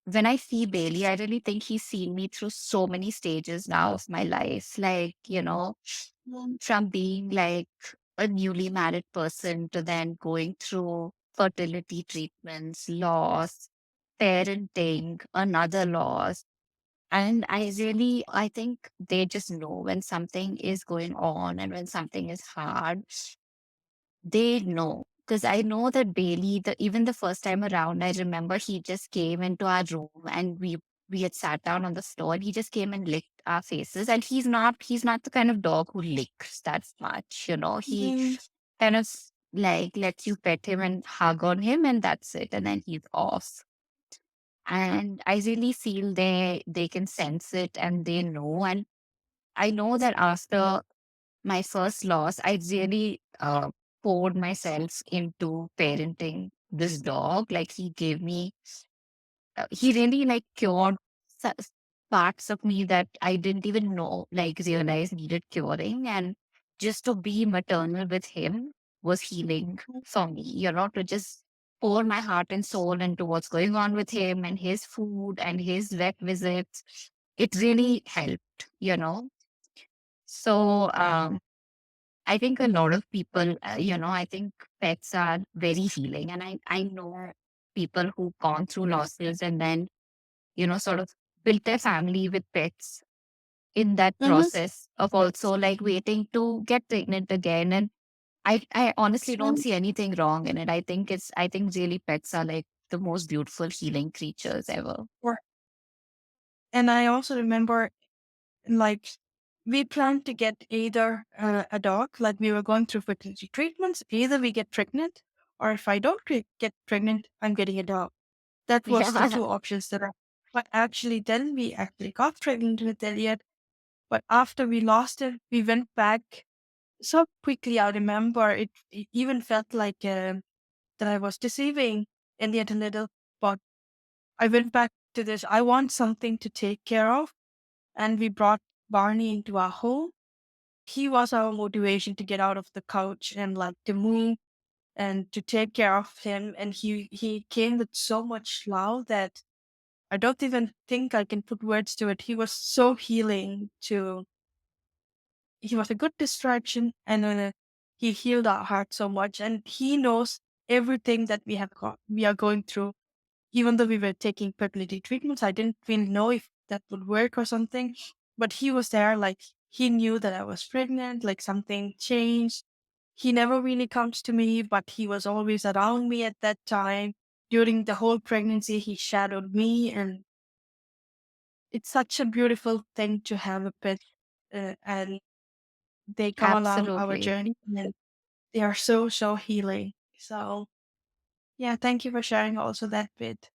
when I see Bailey, I really think he's seen me through so many stages now of my life. Like, Mhm. from being like a newly married person to then going through fertility treatments, loss, parenting, another loss. And I think they just know when something is going on and when something is hard, they know. Because I know that Bailey, even the first time around, I remember he just came into our room and we had sat down on the floor and he just came and licked our faces. And he's not the kind of dog who licks that much, He Mhm. kind of like lets you pet him and hug on him and that's it. And then he's off. And I really feel they can sense it and they know. And I know that after my first loss, I really poured myself into parenting this dog. Like he gave me, he really like cured. parts of me that I didn't even know, like realize needed curing. And just to be maternal with him was healing for me, to just pour my heart and soul into what's going on with him and his food and his vet visits. It really helped, So, I think a lot of people, I think pets are very healing. And I know people who've gone through losses and then, sort of built their family with pets in that Mm-hmm. process of also like waiting to get pregnant again. And I honestly don't see anything wrong in it. I think really pets are like the most beautiful healing creatures ever. And I also remember, like, we planned to get either a dog, like we were going through fertility treatments, either we get pregnant, or if I don't get pregnant, I'm getting a dog. That was the Yeah. two options that are. But actually, then we actually got pregnant with Elliot. But after we lost him, we went back so quickly. I remember it even felt like that I was deceiving Elliot a little. But I went back to this. I want something to take care of. And we brought Barney into our home. He was our motivation to get out of the couch and like to move and to take care of him. And he came with so much love that I don't even think I can put words to it. He was so healing to he was a good distraction, and he healed our heart so much, and he knows everything that we are going through. Even though we were taking fertility treatments, I didn't really know if that would work or something. But he was there, like he knew that I was pregnant, like something changed. He never really comes to me, but he was always around me at that time. During the whole pregnancy, he shadowed me, and it's such a beautiful thing to have a pet, and they come along our Absolutely. journey, and they are so, so healing. So, yeah, thank you for sharing also that bit.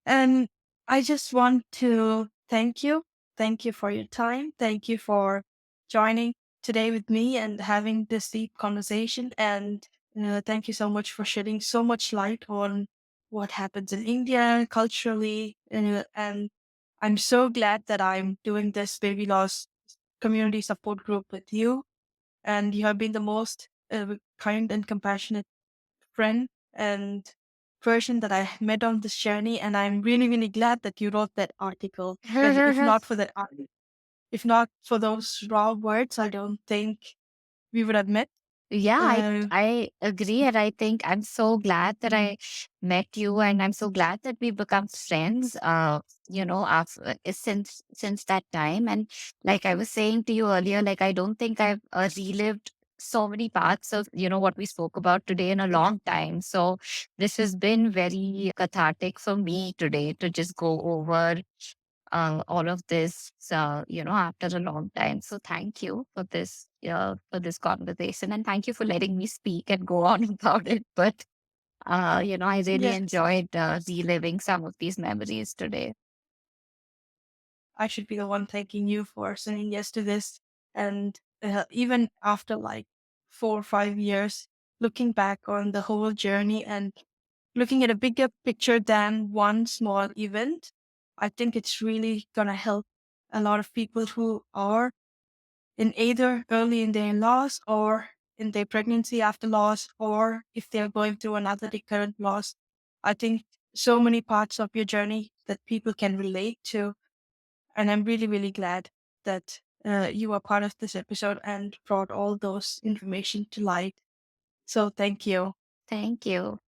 And I just want to thank you. Thank you for your time. Thank you for joining today with me and having this deep conversation. And thank you so much for shedding so much light on what happens in India culturally. And I'm so glad that I'm doing this baby loss community support group with you. And you have been the most kind and compassionate friend and person that I met on this journey. And I'm really, really glad that you wrote that article. Because if not for those raw words, I don't think we would have met. Yeah, Uh, I agree, and I think I'm so glad that I met you, and I'm so glad that we become friends. After, since that time, and like I was saying to you earlier, like I don't think I've relived so many parts of what we spoke about today in a long time. So this has been very cathartic for me today to just go over all of this, after a long time. So thank you for this conversation, and thank you for letting me speak and go on about it. But I really yes, enjoyed reliving some of these memories today. I should be the one thanking you for saying yes to this. And even after like 4 or 5 years, looking back on the whole journey and looking at a bigger picture than one small event, I think it's really going to help a lot of people who are in either early in their loss or in their pregnancy after loss, or if they're going through another recurrent loss. I think so many parts of your journey that people can relate to. And I'm really, really glad that you are part of this episode and brought all those information to light. So thank you. Thank you.